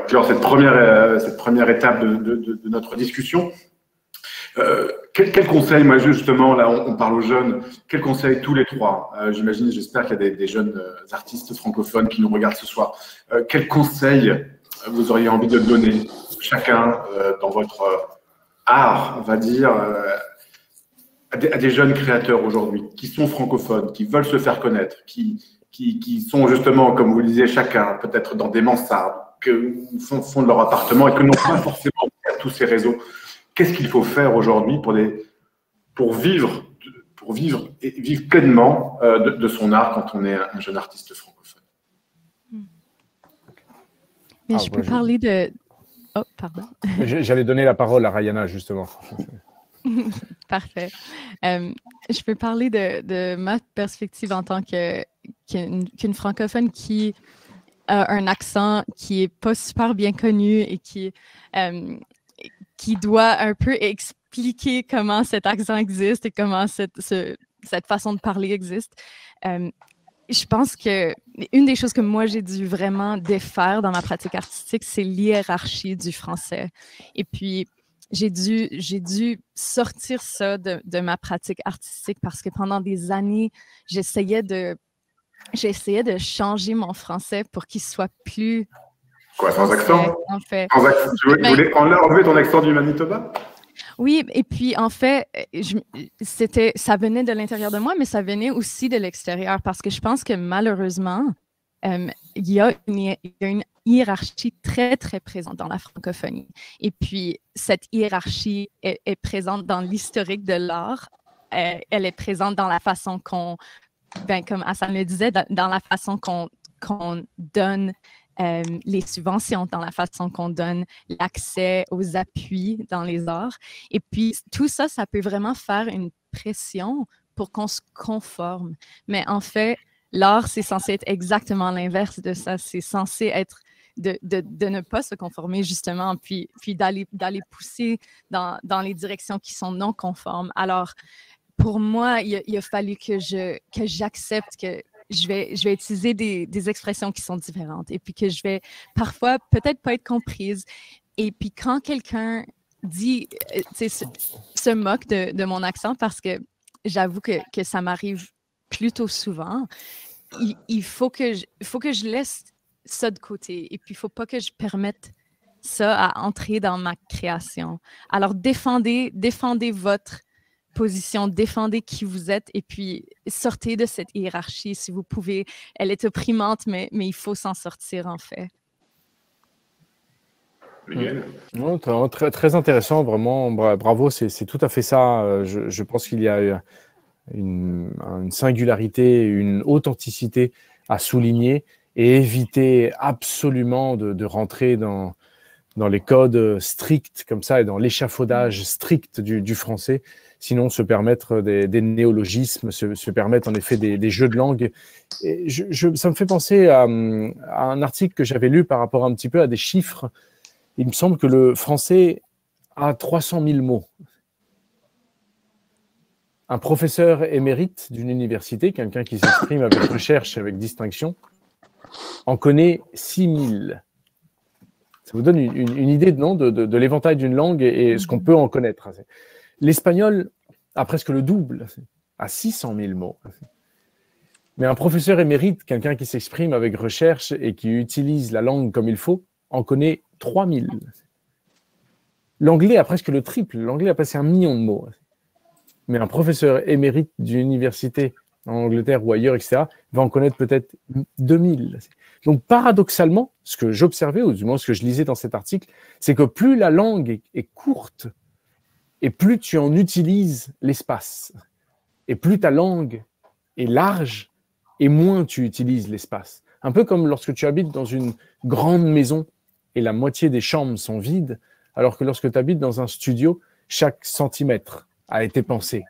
clore cette première étape de notre discussion. Quel conseil, moi justement, là on parle aux jeunes, quel conseil tous les trois? J'espère qu'il y a des jeunes artistes francophones qui nous regardent ce soir. Quel conseil vous auriez envie de donner chacun dans votre art, on va dire, à des jeunes créateurs aujourd'hui, qui sont francophones, qui veulent se faire connaître, qui sont justement, comme vous le disiez, chacun peut-être dans des mansardes, au fond de leur appartement et que n'ont pas forcément tous ces réseaux. Qu'est-ce qu'il faut faire aujourd'hui pour vivre pleinement de son art quand on est un jeune artiste francophone? Mais je peux parler de... Oh, pardon. J'allais donner la parole à Rayana, justement. Parfait. Je peux parler de ma perspective en tant qu'une francophone qui a un accent qui n'est pas super bien connu et qui doit un peu expliquer comment cet accent existe et comment cette façon de parler existe. Je pense que une des choses que moi, j'ai dû vraiment défaire dans ma pratique artistique, c'est l'hiérarchie du français. Et puis, j'ai dû sortir ça de ma pratique artistique parce que pendant des années, j'essayais de changer mon français pour qu'il soit plus Quoi, sans accent? En fait. Sans accent. Tu voulais enlever ton accent du Manitoba? Oui, et puis en fait, ça venait de l'intérieur de moi, mais ça venait aussi de l'extérieur parce que je pense que malheureusement, il y a une hiérarchie très, très présente dans la francophonie. Et puis, cette hiérarchie est présente dans l'historique de l'art. Elle est présente dans la façon qu'on, comme Hassan le disait, dans la façon qu'on donne les subventions, dans la façon qu'on donne l'accès aux appuis dans les arts. Et puis, tout ça, ça peut vraiment faire une pression pour qu'on se conforme. Mais en fait, l'art, c'est censé être exactement l'inverse de ça. C'est censé être de ne pas se conformer, justement, puis d'aller pousser dans les directions qui sont non conformes. Alors, pour moi, il a fallu que j'accepte que je vais utiliser des expressions qui sont différentes et puis que je vais parfois peut-être pas être comprise. Et puis quand quelqu'un dit, se moque de mon accent, parce que j'avoue que ça m'arrive plutôt souvent, il faut que je laisse ça de côté et puis il faut pas que je permette ça à entrer dans ma création. Alors défendez votre position, défendez qui vous êtes et puis sortez de cette hiérarchie si vous pouvez. Elle est opprimante, mais il faut s'en sortir en fait. Non, très, très intéressant, vraiment, bravo, c'est tout à fait ça. Je pense qu'il y a une singularité, une authenticité à souligner et éviter absolument de rentrer dans les codes stricts comme ça et dans l'échafaudage strict du français. Sinon, se permettre des néologismes, se permettre en effet des jeux de langue. Et ça me fait penser à un article que j'avais lu par rapport un petit peu à des chiffres. Il me semble que le français a 300 000 mots. Un professeur émérite d'une université, quelqu'un qui s'exprime avec recherche, avec distinction, en connaît 6 000. Ça vous donne une idée de l'éventail d'une langue et ce qu'on peut en connaître. L'espagnol a presque le double, à 600 000 mots. Mais un professeur émérite, quelqu'un qui s'exprime avec recherche et qui utilise la langue comme il faut, en connaît 3 000. L'anglais a presque le triple. L'anglais a passé 1 million de mots. Mais un professeur émérite d'une université en Angleterre ou ailleurs, etc., va en connaître peut-être 2000. Donc, paradoxalement, ce que j'observais, ou du moins ce que je lisais dans cet article, c'est que plus la langue est courte, et plus tu en utilises l'espace. Et plus ta langue est large, et moins tu utilises l'espace. Un peu comme lorsque tu habites dans une grande maison et la moitié des chambres sont vides, alors que lorsque tu habites dans un studio, chaque centimètre a été pensé.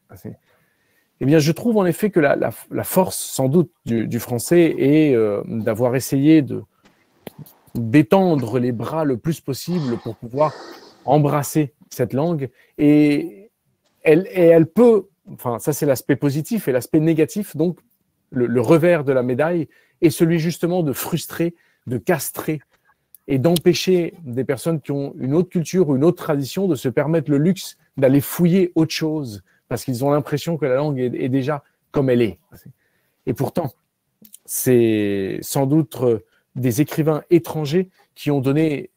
Eh bien, je trouve en effet que la force, sans doute, du français est d'avoir essayé d'étendre les bras le plus possible pour pouvoir embrasser cette langue. Et elle peut, enfin, ça c'est l'aspect positif, et l'aspect négatif, donc le revers de la médaille, est celui justement de frustrer, de castrer et d'empêcher des personnes qui ont une autre culture ou une autre tradition de se permettre le luxe d'aller fouiller autre chose, parce qu'ils ont l'impression que la langue est déjà comme elle est. Et pourtant, c'est sans doute des écrivains étrangers qui ont donné,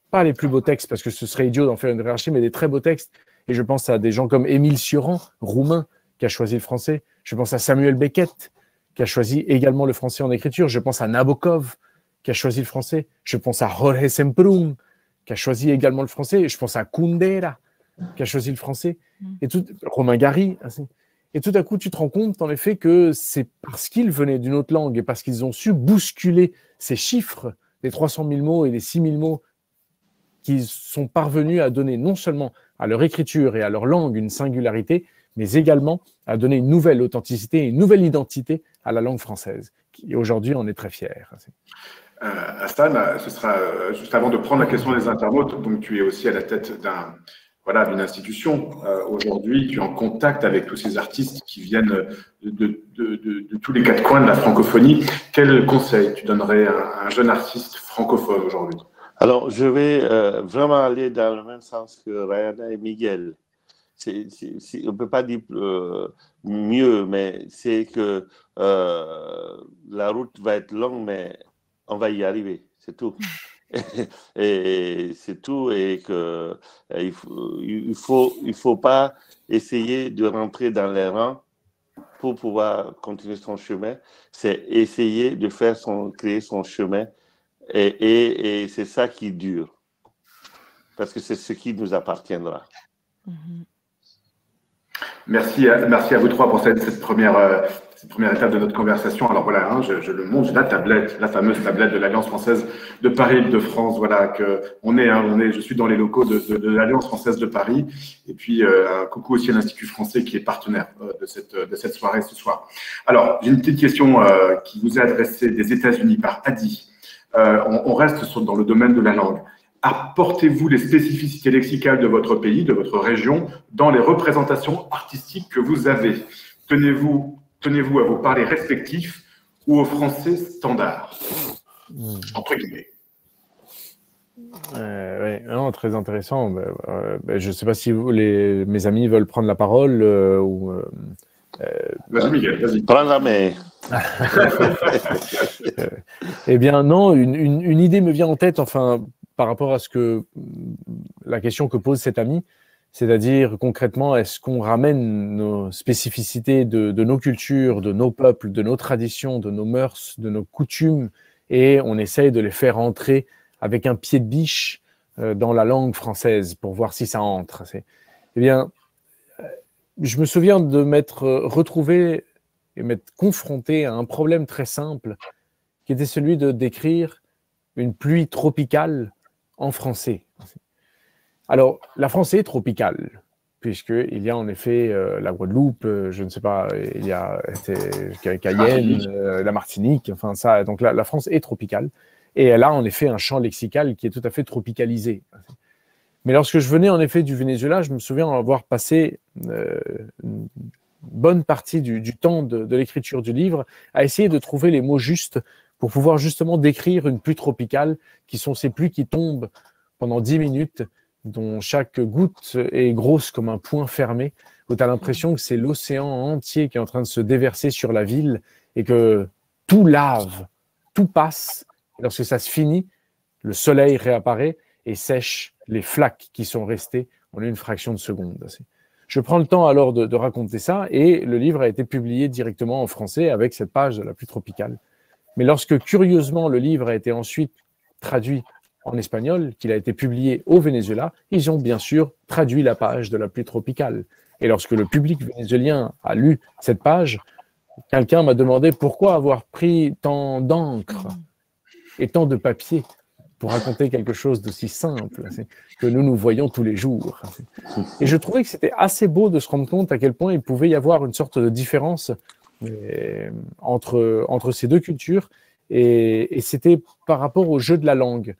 pas les plus beaux textes, parce que ce serait idiot d'en faire une hiérarchie, mais des très beaux textes. Et je pense à des gens comme Émile Cioran, roumain, qui a choisi le français. Je pense à Samuel Beckett, qui a choisi également le français en écriture. Je pense à Nabokov, qui a choisi le français. Je pense à Jorge Semprún, qui a choisi également le français. Je pense à Kundera, qui a choisi le français. Et Romain Gary. Et tout à coup, tu te rends compte, en effet, que c'est parce qu'ils venaient d'une autre langue et parce qu'ils ont su bousculer ces chiffres, les 300 000 mots et les 6 000 mots, qu'ils sont parvenus à donner non seulement à leur écriture et à leur langue une singularité, mais également à donner une nouvelle authenticité, une nouvelle identité à la langue française. Et aujourd'hui, on est très fiers. Hassan, ce sera juste avant de prendre la question des internautes. Donc, tu es aussi à la tête d'une institution. Aujourd'hui, tu es en contact avec tous ces artistes qui viennent de tous les quatre coins de la francophonie. Quel conseil tu donnerais à un jeune artiste francophone aujourd'hui? Alors, je vais vraiment aller dans le même sens que Rayana et Miguel. On ne peut pas dire mieux, mais c'est que la route va être longue, mais on va y arriver, c'est tout. Et c'est tout. Et que il faut pas essayer de rentrer dans les rangs pour pouvoir continuer son chemin. C'est essayer de créer son chemin. Et c'est ça qui dure. Parce que c'est ce qui nous appartiendra. Merci à vous trois pour cette première étape de notre conversation. Alors voilà, hein, je le montre, j'ai la tablette, la fameuse tablette de l'Alliance française de Paris-Île-de-France. Voilà, je suis dans les locaux de l'Alliance française de Paris. Et puis, un coucou aussi à l'Institut français qui est partenaire de cette soirée ce soir. Alors, j'ai une petite question qui vous est adressée des États-Unis par Adi. On reste dans le domaine de la langue. Apportez-vous les spécificités lexicales de votre pays, de votre région, dans les représentations artistiques que vous avez. Tenez-vous à vos parlers respectifs ou au français standard, entre guillemets. Oui, non, très intéressant. Je ne sais pas si mes amis veulent prendre la parole ou. Vas-y, Miguel, vas-y. Prends la main. Eh bien, non, une idée me vient en tête, enfin, par rapport à la question que pose cet ami, c'est-à-dire concrètement, est-ce qu'on ramène nos spécificités de nos cultures, de nos peuples, de nos traditions, de nos mœurs, de nos coutumes, et on essaye de les faire entrer avec un pied de biche dans la langue française pour voir si ça entre. Eh bien, je me souviens de m'être retrouvé et m'être confronté à un problème très simple qui était celui de décrire une pluie tropicale en français. Alors, la France est tropicale, puisqu'il y a en effet la Guadeloupe, je ne sais pas, il y a Cayenne, la Martinique, enfin ça, donc la France est tropicale, et elle a en effet un champ lexical qui est tout à fait tropicalisé. Mais lorsque je venais en effet du Venezuela, je me souviens avoir passé une bonne partie du temps de l'écriture du livre à essayer de trouver les mots justes pour pouvoir justement décrire une pluie tropicale, qui sont ces pluies qui tombent pendant 10 minutes, dont chaque goutte est grosse comme un poing fermé, où tu as l'impression que c'est l'océan entier qui est en train de se déverser sur la ville et que tout lave, tout passe. Et lorsque ça se finit, le soleil réapparaît et sèche les flaques qui sont restées en une fraction de seconde. Je prends le temps alors de raconter ça, et le livre a été publié directement en français avec cette page de la pluie tropicale. Mais lorsque, curieusement, le livre a été ensuite traduit en espagnol, qu'il a été publié au Venezuela, ils ont bien sûr traduit la page de la pluie tropicale. Et lorsque le public vénézuélien a lu cette page, quelqu'un m'a demandé pourquoi avoir pris tant d'encre et tant de papier pour raconter quelque chose d'aussi simple que nous voyons tous les jours. Et je trouvais que c'était assez beau de se rendre compte à quel point il pouvait y avoir une sorte de différence entre ces deux cultures, et c'était par rapport au jeu de la langue.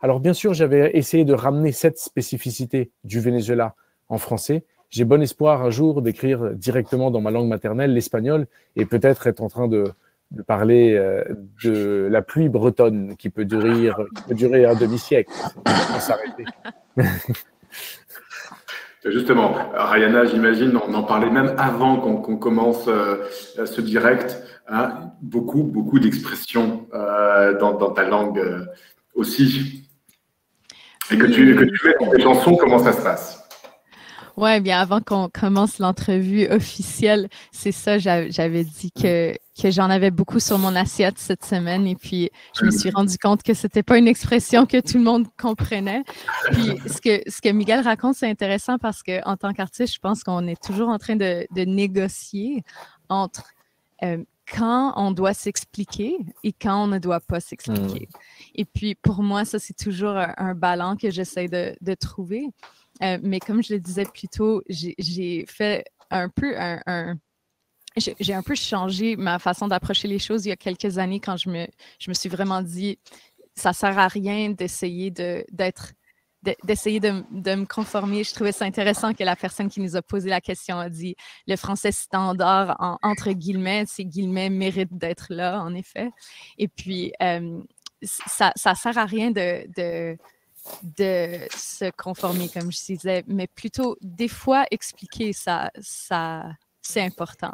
Alors bien sûr, j'avais essayé de ramener cette spécificité du Venezuela en français. J'ai bon espoir un jour d'écrire directement dans ma langue maternelle, l'espagnol, et peut-être être en train de parler de la pluie bretonne qui peut durer un demi-siècle sans s'arrêter. Justement, Rayana, j'imagine, on en parlait même avant qu'on commence ce direct, hein, beaucoup d'expressions dans ta langue aussi. Et que tu mets dans tes chansons, comment ça se passe? Oui, bien avant qu'on commence l'entrevue officielle, c'est ça, j'avais dit que j'en avais beaucoup sur mon assiette cette semaine, et puis je me suis rendu compte que c'était pas une expression que tout le monde comprenait. Puis ce que Miguel raconte, c'est intéressant parce qu'en tant qu'artiste, je pense qu'on est toujours en train de négocier entre quand on doit s'expliquer et quand on ne doit pas s'expliquer. Et puis pour moi, ça, c'est toujours un ballon que j'essaie de trouver. Mais comme je le disais plus tôt, j'ai fait un peu j'ai un peu changé ma façon d'approcher les choses il y a quelques années, quand je me suis vraiment dit ça sert à rien d'essayer de me conformer. Je trouvais ça intéressant que la personne qui nous a posé la question a dit le français standard, entre guillemets, ces guillemets méritent d'être là, en effet. Et puis, ça sert à rien de se conformer, comme je disais, mais plutôt, des fois, expliquer, ça c'est important.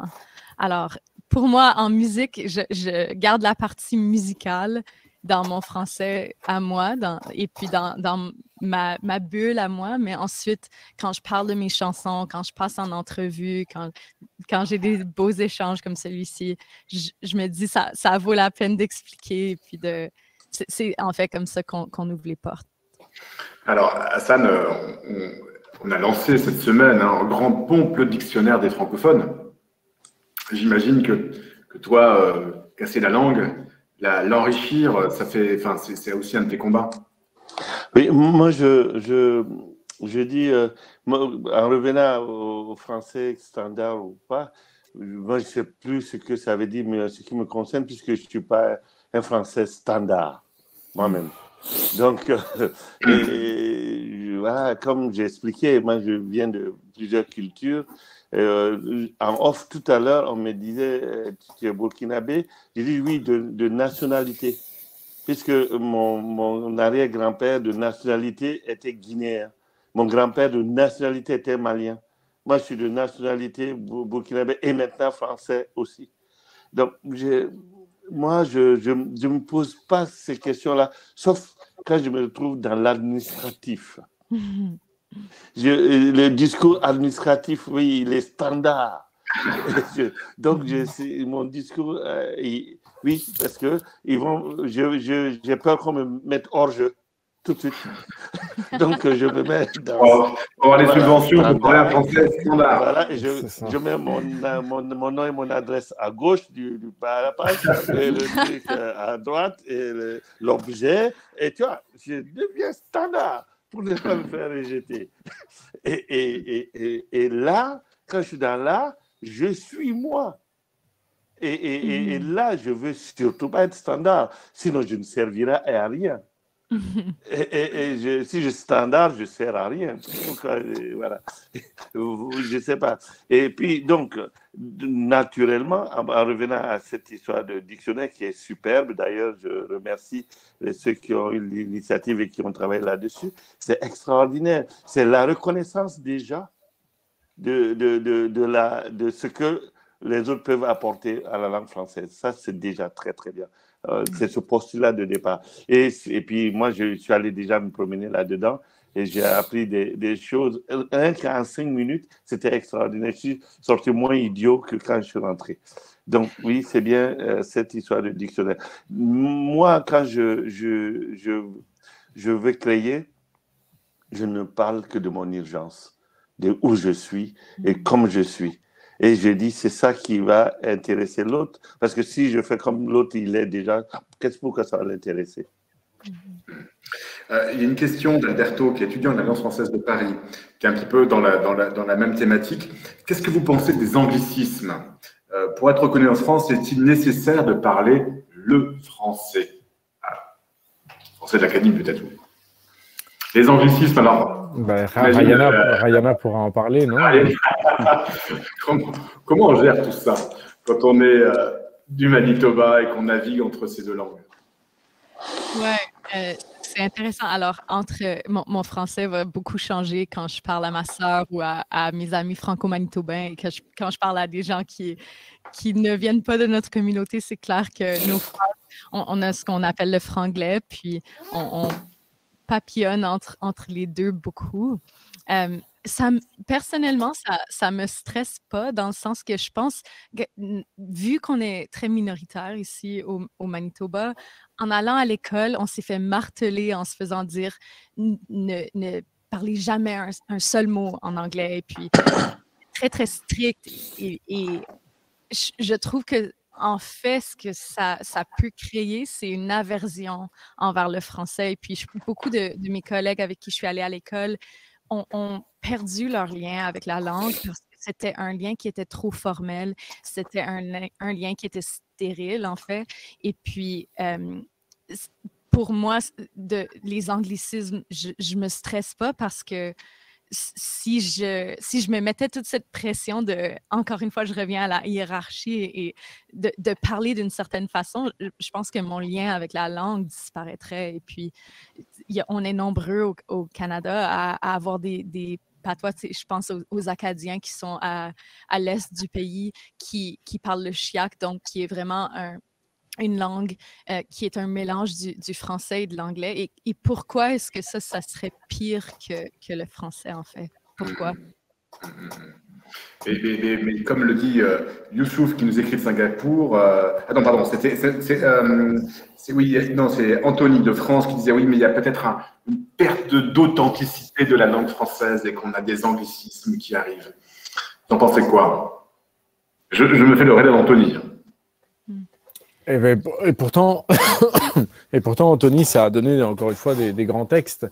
Alors, pour moi, en musique, je garde la partie musicale, dans mon français à moi, et puis dans ma bulle à moi, mais ensuite, quand je parle de mes chansons, quand je passe en entrevue, quand j'ai des beaux échanges comme celui-ci, je me dis ça vaut la peine d'expliquer, puis c'est en fait comme ça qu'on ouvre les portes. Alors, Hassan, on a lancé cette semaine en grande pompe le dictionnaire des francophones. J'imagine que toi, casser la langue, l'enrichir, c'est aussi un de tes combats. Oui, moi, je dis, en revenant au français standard ou pas, moi, je ne sais plus ce que ça veut dire, mais ce qui me concerne, puisque je ne suis pas un français standard, moi-même. Donc, voilà, comme j'ai expliqué, moi, je viens de plusieurs cultures. En off, tout à l'heure, on me disait, tu es burkinabé. J'ai dit oui, de nationalité. Puisque mon arrière-grand-père de nationalité était guinéen. Mon grand-père de nationalité était malien. Moi, je suis de nationalité burkinabé et maintenant français aussi. Donc, moi, je ne me pose pas ces questions-là, sauf quand je me retrouve dans l'administratif. Le discours administratif, oui, il est standard. Donc, mon discours, oui, parce que j'ai peur qu'on me mette hors jeu tout de suite. Donc, je me mets dans... Pour avoir les subventions pour parler un français standard. Voilà, et je mets mon nom et mon adresse à gauche du page, et le truc à droite, et l'objet, et tu vois, je deviens standard pour ne pas me faire rejeter. Et là, quand je suis dans là, je suis moi. Et là, je veux surtout pas être standard, sinon je ne servirai à rien. Si je suis standard, je ne sers à rien. Voilà. Je ne sais pas. Et puis, donc, naturellement, en revenant à cette histoire de dictionnaire qui est superbe, d'ailleurs, je remercie ceux qui ont eu l'initiative et qui ont travaillé là-dessus, c'est extraordinaire. C'est la reconnaissance déjà de ce que les autres peuvent apporter à la langue française. Ça, c'est déjà très, très bien. C'est ce postulat de départ. Et puis, moi, je suis allé déjà me promener là-dedans et j'ai appris des choses. Rien qu'en 5 minutes, c'était extraordinaire. Je suis sorti moins idiot que quand je suis rentré. Donc, oui, c'est bien cette histoire de dictionnaire. Moi, quand je veux créer, je ne parle que de mon urgence, de où je suis et comme je suis. Et je dis, c'est ça qui va intéresser l'autre. Parce que si je fais comme l'autre, il est déjà, qu'est-ce que ça va l'intéresser? Il y a une question d'Alberto, qui est étudiant à l'Alliance française de Paris, qui est un petit peu dans la même thématique. Qu'est-ce que vous pensez des anglicismes? Pour être reconnu en France, est-il nécessaire de parler le français? Français de l'Académie, peut-être. Les anglicismes, alors... Rayana pourra en parler, non? Comment on gère tout ça quand on est du Manitoba et qu'on navigue entre ces deux langues? Ouais, c'est intéressant. Alors, mon français va beaucoup changer quand je parle à ma sœur ou à mes amis franco-manitobains et quand je parle à des gens qui ne viennent pas de notre communauté. C'est clair que nos phrases, on a ce qu'on appelle le franglais, puis on papillonne entre les deux beaucoup. Personnellement, ça me stresse pas dans le sens que je pense que, vu qu'on est très minoritaire ici au Manitoba, en allant à l'école, on s'est fait marteler en se faisant dire ne parlez jamais un seul mot en anglais, et puis très, très strict. Et je trouve que en fait, ce que ça peut créer, c'est une aversion envers le français. Et puis, beaucoup de mes collègues avec qui je suis allée à l'école ont perdu leur lien avec la langue parce que c'était un lien qui était trop formel. C'était un lien qui était stérile, en fait. Et puis, pour moi, les anglicismes, je me stresse pas parce que si je me mettais toute cette pression encore une fois, je reviens à la hiérarchie et de parler d'une certaine façon, je pense que mon lien avec la langue disparaîtrait. Et puis, on est nombreux au Canada à avoir des patois. Je pense aux Acadiens qui sont à l'est du pays, qui parlent le chiac, donc qui est vraiment une langue qui est un mélange du français et de l'anglais. Et pourquoi est-ce que ça serait pire que le français, en fait? Pourquoi? Mais comme le dit Youssouf qui nous écrit de Singapour, non, pardon, c'est Anthony de France qui disait oui, mais il y a peut-être une perte d'authenticité de la langue française et qu'on a des anglicismes qui arrivent. T'en pensez quoi? Je me fais le relais d'Anthony. Et pourtant, Anthony, ça a donné encore une fois des grands textes,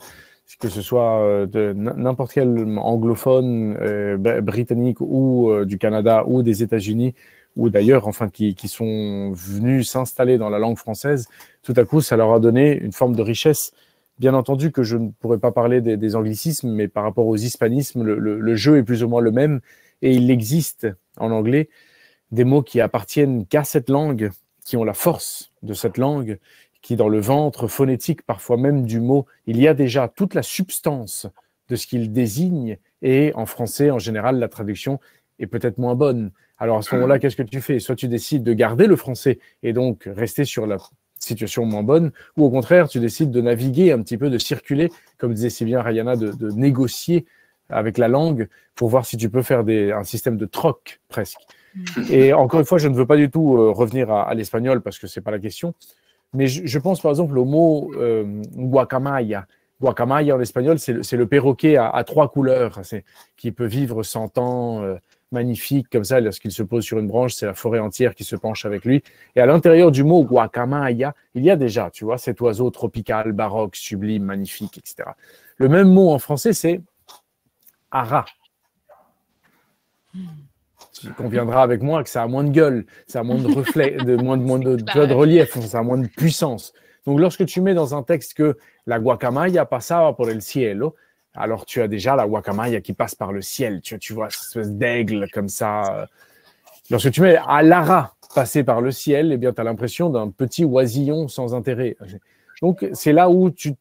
que ce soit de n'importe quel anglophone britannique ou du Canada ou des États-Unis ou d'ailleurs, enfin, qui sont venus s'installer dans la langue française. Tout à coup, ça leur a donné une forme de richesse. Bien entendu que je ne pourrais pas parler des anglicismes, mais par rapport aux hispanismes, le jeu est plus ou moins le même et il existe en anglais des mots qui appartiennent qu'à cette langue, qui ont la force de cette langue, qui dans le ventre phonétique, parfois même du mot, il y a déjà toute la substance de ce qu'il désigne, et en français, en général, la traduction est peut-être moins bonne. Alors à ce moment-là, qu'est-ce que tu fais? Soit tu décides de garder le français et donc rester sur la situation moins bonne, ou au contraire, tu décides de naviguer un petit peu, de circuler, comme disait si bien Rayana, de négocier avec la langue pour voir si tu peux faire un système de troc presque. Et encore une fois, je ne veux pas du tout revenir à l'espagnol parce que ce n'est pas la question, mais je pense par exemple au mot guacamaya. Guacamaya en espagnol, c'est le perroquet à 3 couleurs, qui peut vivre 100 ans, magnifique comme ça. Lorsqu'il se pose sur une branche, c'est la forêt entière qui se penche avec lui. Et à l'intérieur du mot guacamaya, il y a déjà, tu vois, cet oiseau tropical, baroque, sublime, magnifique, etc. Le même mot en français, c'est ara. Tu conviendras avec moi que ça a moins de gueule, ça a moins de reflets, moins de relief, ça a moins de puissance. Donc, lorsque tu mets dans un texte que la guacamaya pasaba por el cielo, alors tu as déjà la guacamaya qui passe par le ciel. Tu vois, cette espèce d'aigle comme ça. Lorsque tu mets à l'ara passer par le ciel, eh bien, tu as l'impression d'un petit oisillon sans intérêt. Donc, c'est là où tu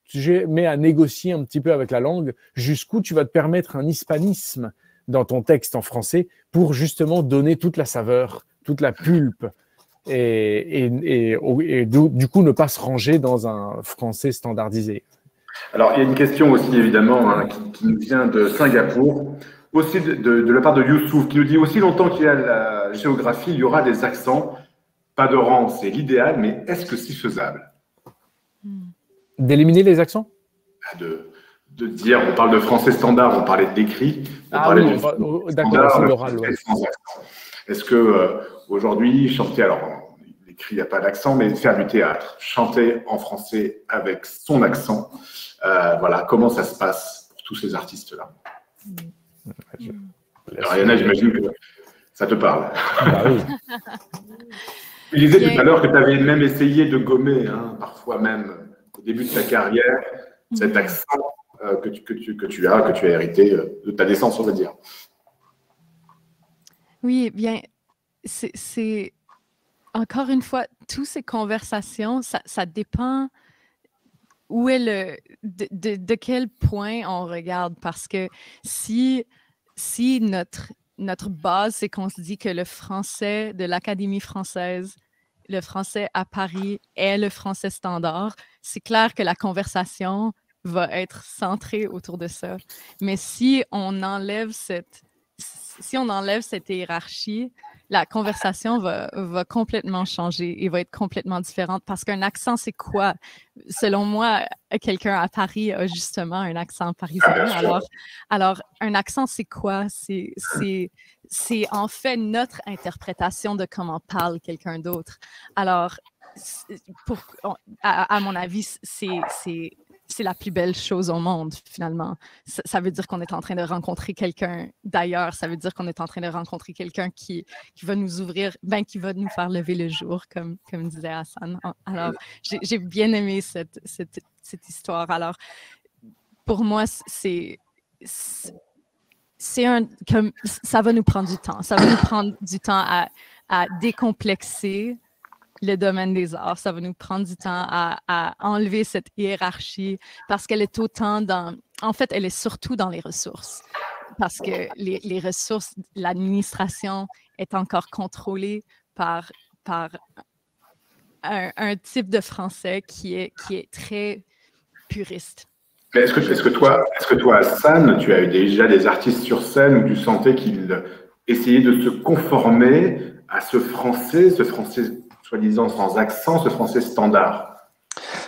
mets à négocier un petit peu avec la langue, jusqu'où tu vas te permettre un hispanisme dans ton texte en français pour justement donner toute la saveur, toute la pulpe et du coup ne pas se ranger dans un français standardisé. Alors, il y a une question aussi évidemment qui nous vient de Singapour, aussi de la part de Youssouf, qui nous dit aussi longtemps qu'il y a la géographie, il y aura des accents, pas de rang, c'est l'idéal, mais est-ce que c'est faisable? D'éliminer les accents? De dire, on parle de français standard, on parlait de l'écrit, d'accord, c'est l'oral. Ouais. Est-ce que aujourd'hui, chanter, alors l'écrit, il n'y a pas d'accent, mais faire du théâtre, chanter en français avec son accent, voilà, comment ça se passe pour tous ces artistes-là? Rayana, j'imagine que ça te parle. Bah oui. Tu disais tout à l'heure que tu avais même essayé de gommer, parfois même au début de ta carrière, cet accent que tu as hérité de ta naissance, on va dire. Oui, bien, c'est encore une fois, toutes ces conversations, ça dépend où est de quel point on regarde, parce que si notre base, c'est qu'on se dit que le français de l'Académie française, le français à Paris est le français standard, c'est clair que la conversation va être centrée autour de ça. Mais si on enlève cette hiérarchie, la conversation va complètement changer et va être complètement différente, parce qu'un accent, c'est quoi? Selon moi, quelqu'un à Paris a justement un accent parisien. Alors un accent, c'est quoi? C'est en fait notre interprétation de comment parle quelqu'un d'autre. Alors, à mon avis, c'est la plus belle chose au monde, finalement. Ça veut dire qu'on est en train de rencontrer quelqu'un d'ailleurs. Ça veut dire qu'on est en train de rencontrer quelqu'un qui va nous ouvrir, qui va nous faire lever le jour, comme disait Hassan. Alors, j'ai bien aimé cette histoire. Alors, pour moi, ça va nous prendre du temps. Ça va nous prendre du temps à décomplexer le domaine des arts. Ça va nous prendre du temps à enlever cette hiérarchie, parce qu'elle est autant en fait, elle est surtout dans les ressources, parce que les ressources, l'administration est encore contrôlée par un type de français qui est très puriste. Mais est-ce que toi, Hassan, tu as eu déjà des artistes sur scène où tu sentais qu'ils essayaient de se conformer à ce français soi-disant sans accent, ce français standard?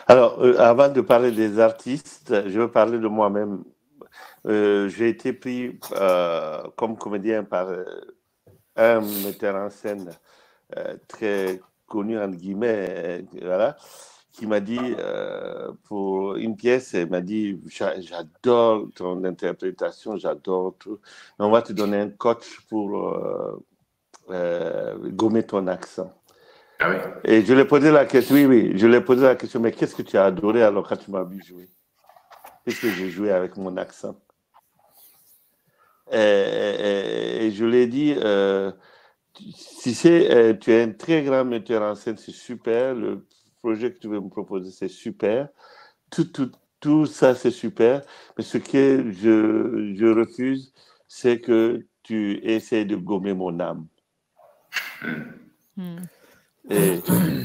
Alors, avant de parler des artistes, je veux parler de moi-même. J'ai été pris comme comédien par un metteur en scène très connu, entre guillemets, voilà, qui m'a dit, pour une pièce, il m'a dit, j'adore ton interprétation, j'adore tout, mais on va te donner un coach pour gommer ton accent. Ah oui. Et je lui ai posé la question, oui, je lui ai posé la question, mais qu'est-ce que tu as adoré alors quand tu m'as vu jouer? Qu'est-ce que j'ai joué avec mon accent? Et je lui ai dit, si tu es un très grand metteur en scène, c'est super, le projet que tu veux me proposer, c'est super, tout ça, c'est super, mais ce que je refuse, c'est que tu essaies de gommer mon âme.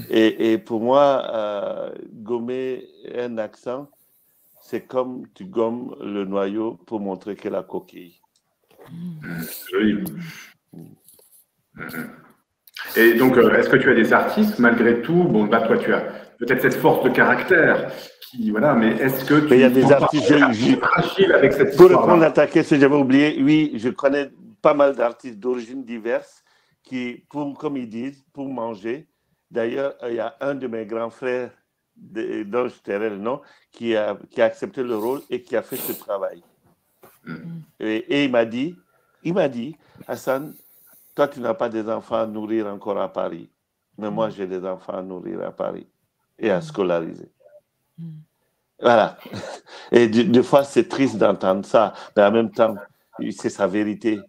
Et pour moi, gommer un accent, c'est comme tu gommes le noyau pour montrer que la coquille. Joli. Et donc, est-ce que tu as des artistes, malgré tout? Bon, bah, toi, tu as peut-être cette force de caractère qui, voilà, mais est-ce que tu il y a des artistes fragile avec cette Pour histoire-là? répondre à ta question, j'avais oublié, oui, je connais pas mal d'artistes d'origine diverses qui, comme ils disent, pour manger. D'ailleurs, il y a un de mes grands frères, dont je tairai le nom, qui a accepté le rôle et qui a fait ce travail. Et il m'a dit, Hassan, toi, tu n'as pas des enfants à nourrir encore à Paris, mais moi, j'ai des enfants à nourrir à Paris et à scolariser. Voilà. Et des fois, c'est triste d'entendre ça, mais en même temps, c'est sa vérité.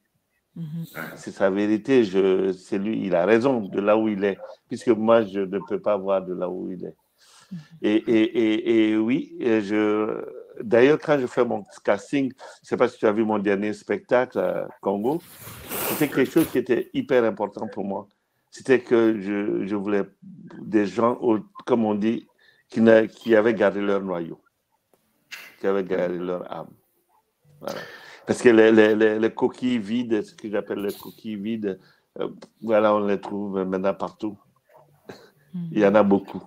C'est sa vérité. C'est lui, il a raison de là où il est, puisque moi, je ne peux pas voir de là où il est. Et oui, d'ailleurs, quand je fais mon casting, je ne sais pas si tu as vu mon dernier spectacle à Congo, c'était quelque chose qui était hyper important pour moi. C'était que je voulais des gens, comme on dit, qui avaient gardé leur noyau, qui avaient gardé leur âme. Voilà. Parce que les coquilles vides, ce que j'appelle les coquilles vides, voilà, on les trouve maintenant partout. Il y en a beaucoup.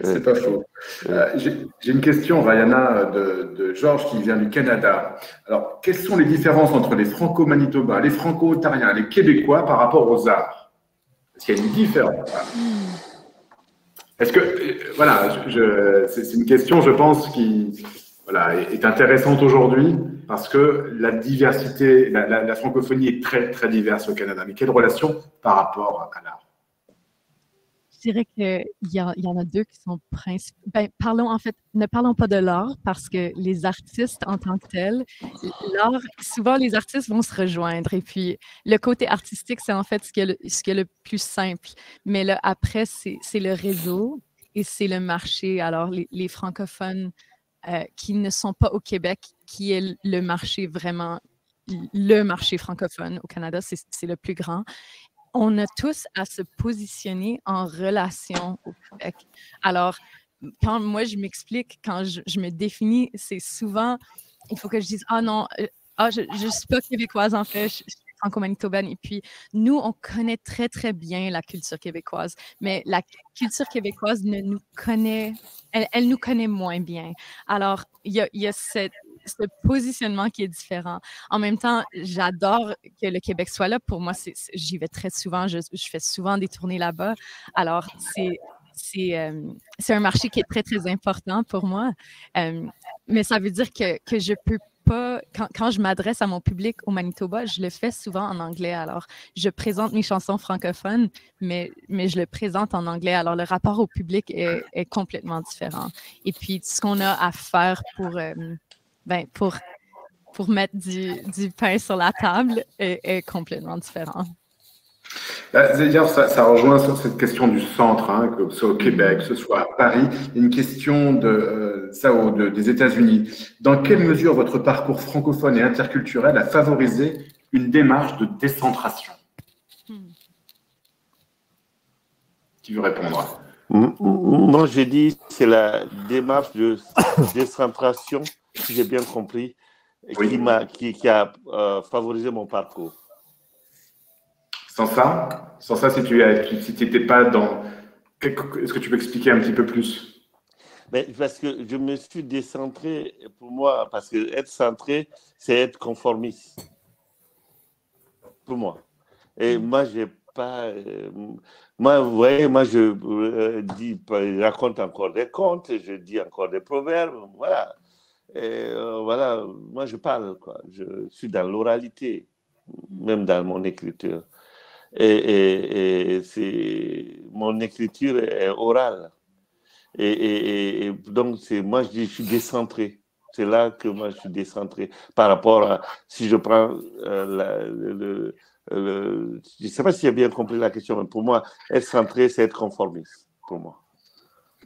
C'est pas faux. J'ai une question, Rayana, de Georges qui vient du Canada. Alors, quelles sont les différences entre les franco-manitobains, les franco-ontariens, les Québécois par rapport aux arts? Est-ce qu'il y a une différence? Est-ce que, voilà, c'est une question, je pense, qui est intéressante aujourd'hui parce que la diversité, la francophonie est très, très diverse au Canada. Mais quelle relation par rapport à l'art? Je dirais qu'il y en a deux qui sont principaux. Ne parlons pas de l'art parce que les artistes en tant que tels, l'art, souvent les artistes vont se rejoindre. Et puis, le côté artistique, c'est en fait ce qui est le plus simple. Mais là, après, c'est le réseau et c'est le marché. Alors, les francophones qui ne sont pas au Québec, qui est le marché vraiment, le marché francophone au Canada, c'est le plus grand. On a tous à se positionner en relation au Québec. Alors, quand moi, je m'explique, quand je me définis, c'est souvent, il faut que je dise, ah non, je ne suis pas québécoise en fait, je suis franco-manitobaine. Et puis, nous, on connaît très, très bien la culture québécoise, mais la culture québécoise nous connaît, elle nous connaît moins bien. Alors, il y a ce positionnement qui est différent. En même temps, j'adore que le Québec soit là. Pour moi, j'y vais très souvent. Je fais souvent des tournées là-bas. Alors, c'est un marché qui est très, très important pour moi. Mais ça veut dire que je peux pas, quand je m'adresse à mon public au Manitoba, je le fais souvent en anglais. Alors, je présente mes chansons francophones, mais je le présente en anglais. Alors, le rapport au public est complètement différent. Et puis, ce qu'on a à faire pour mettre du pain sur la table est complètement différent. D'ailleurs, ça rejoint sur cette question du centre, hein, que ce soit au Québec, que ce soit à Paris. Il y a une question des États-Unis. Dans quelle mesure votre parcours francophone et interculturel a favorisé une démarche de décentration? Qui veut répondre? Moi, je dis c'est la démarche de décentration, si j'ai bien compris, Oui. qui a favorisé mon parcours. Sans ça, si tu n'étais pas dans... Est-ce que tu peux expliquer un petit peu plus? Mais parce que je me suis décentré, pour moi, parce que être centré, c'est être conformiste. Pour moi. Et moi, j'ai pas... moi, vous voyez, moi, je raconte encore des contes, je dis encore des proverbes, voilà. Et voilà, moi, je parle, quoi. Je suis dans l'oralité, même dans mon écriture. Et mon écriture est orale. Et donc, moi, je suis décentré. C'est là que moi, je suis décentré par rapport à, si je prends je ne sais pas si j'ai bien compris la question, mais pour moi, être centré, c'est être conformiste, pour moi.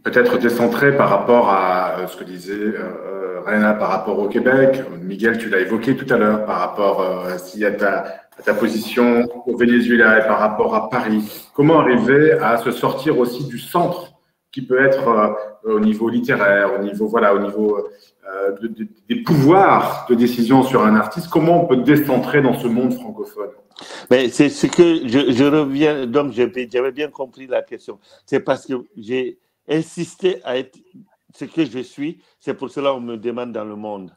Peut-être décentré par rapport à ce que disait Rayana par rapport au Québec. Miguel, tu l'as évoqué tout à l'heure, par rapport à ta position au Venezuela et par rapport à Paris. Comment arriver à se sortir aussi du centre qui peut être au niveau littéraire, au niveau des pouvoirs de décision sur un artiste? Comment on peut décentrer dans ce monde francophone? Mais c'est ce que je reviens, donc j'avais bien compris la question. C'est parce que j'ai insisté à être ce que je suis, c'est pour cela qu'on me demande dans le monde.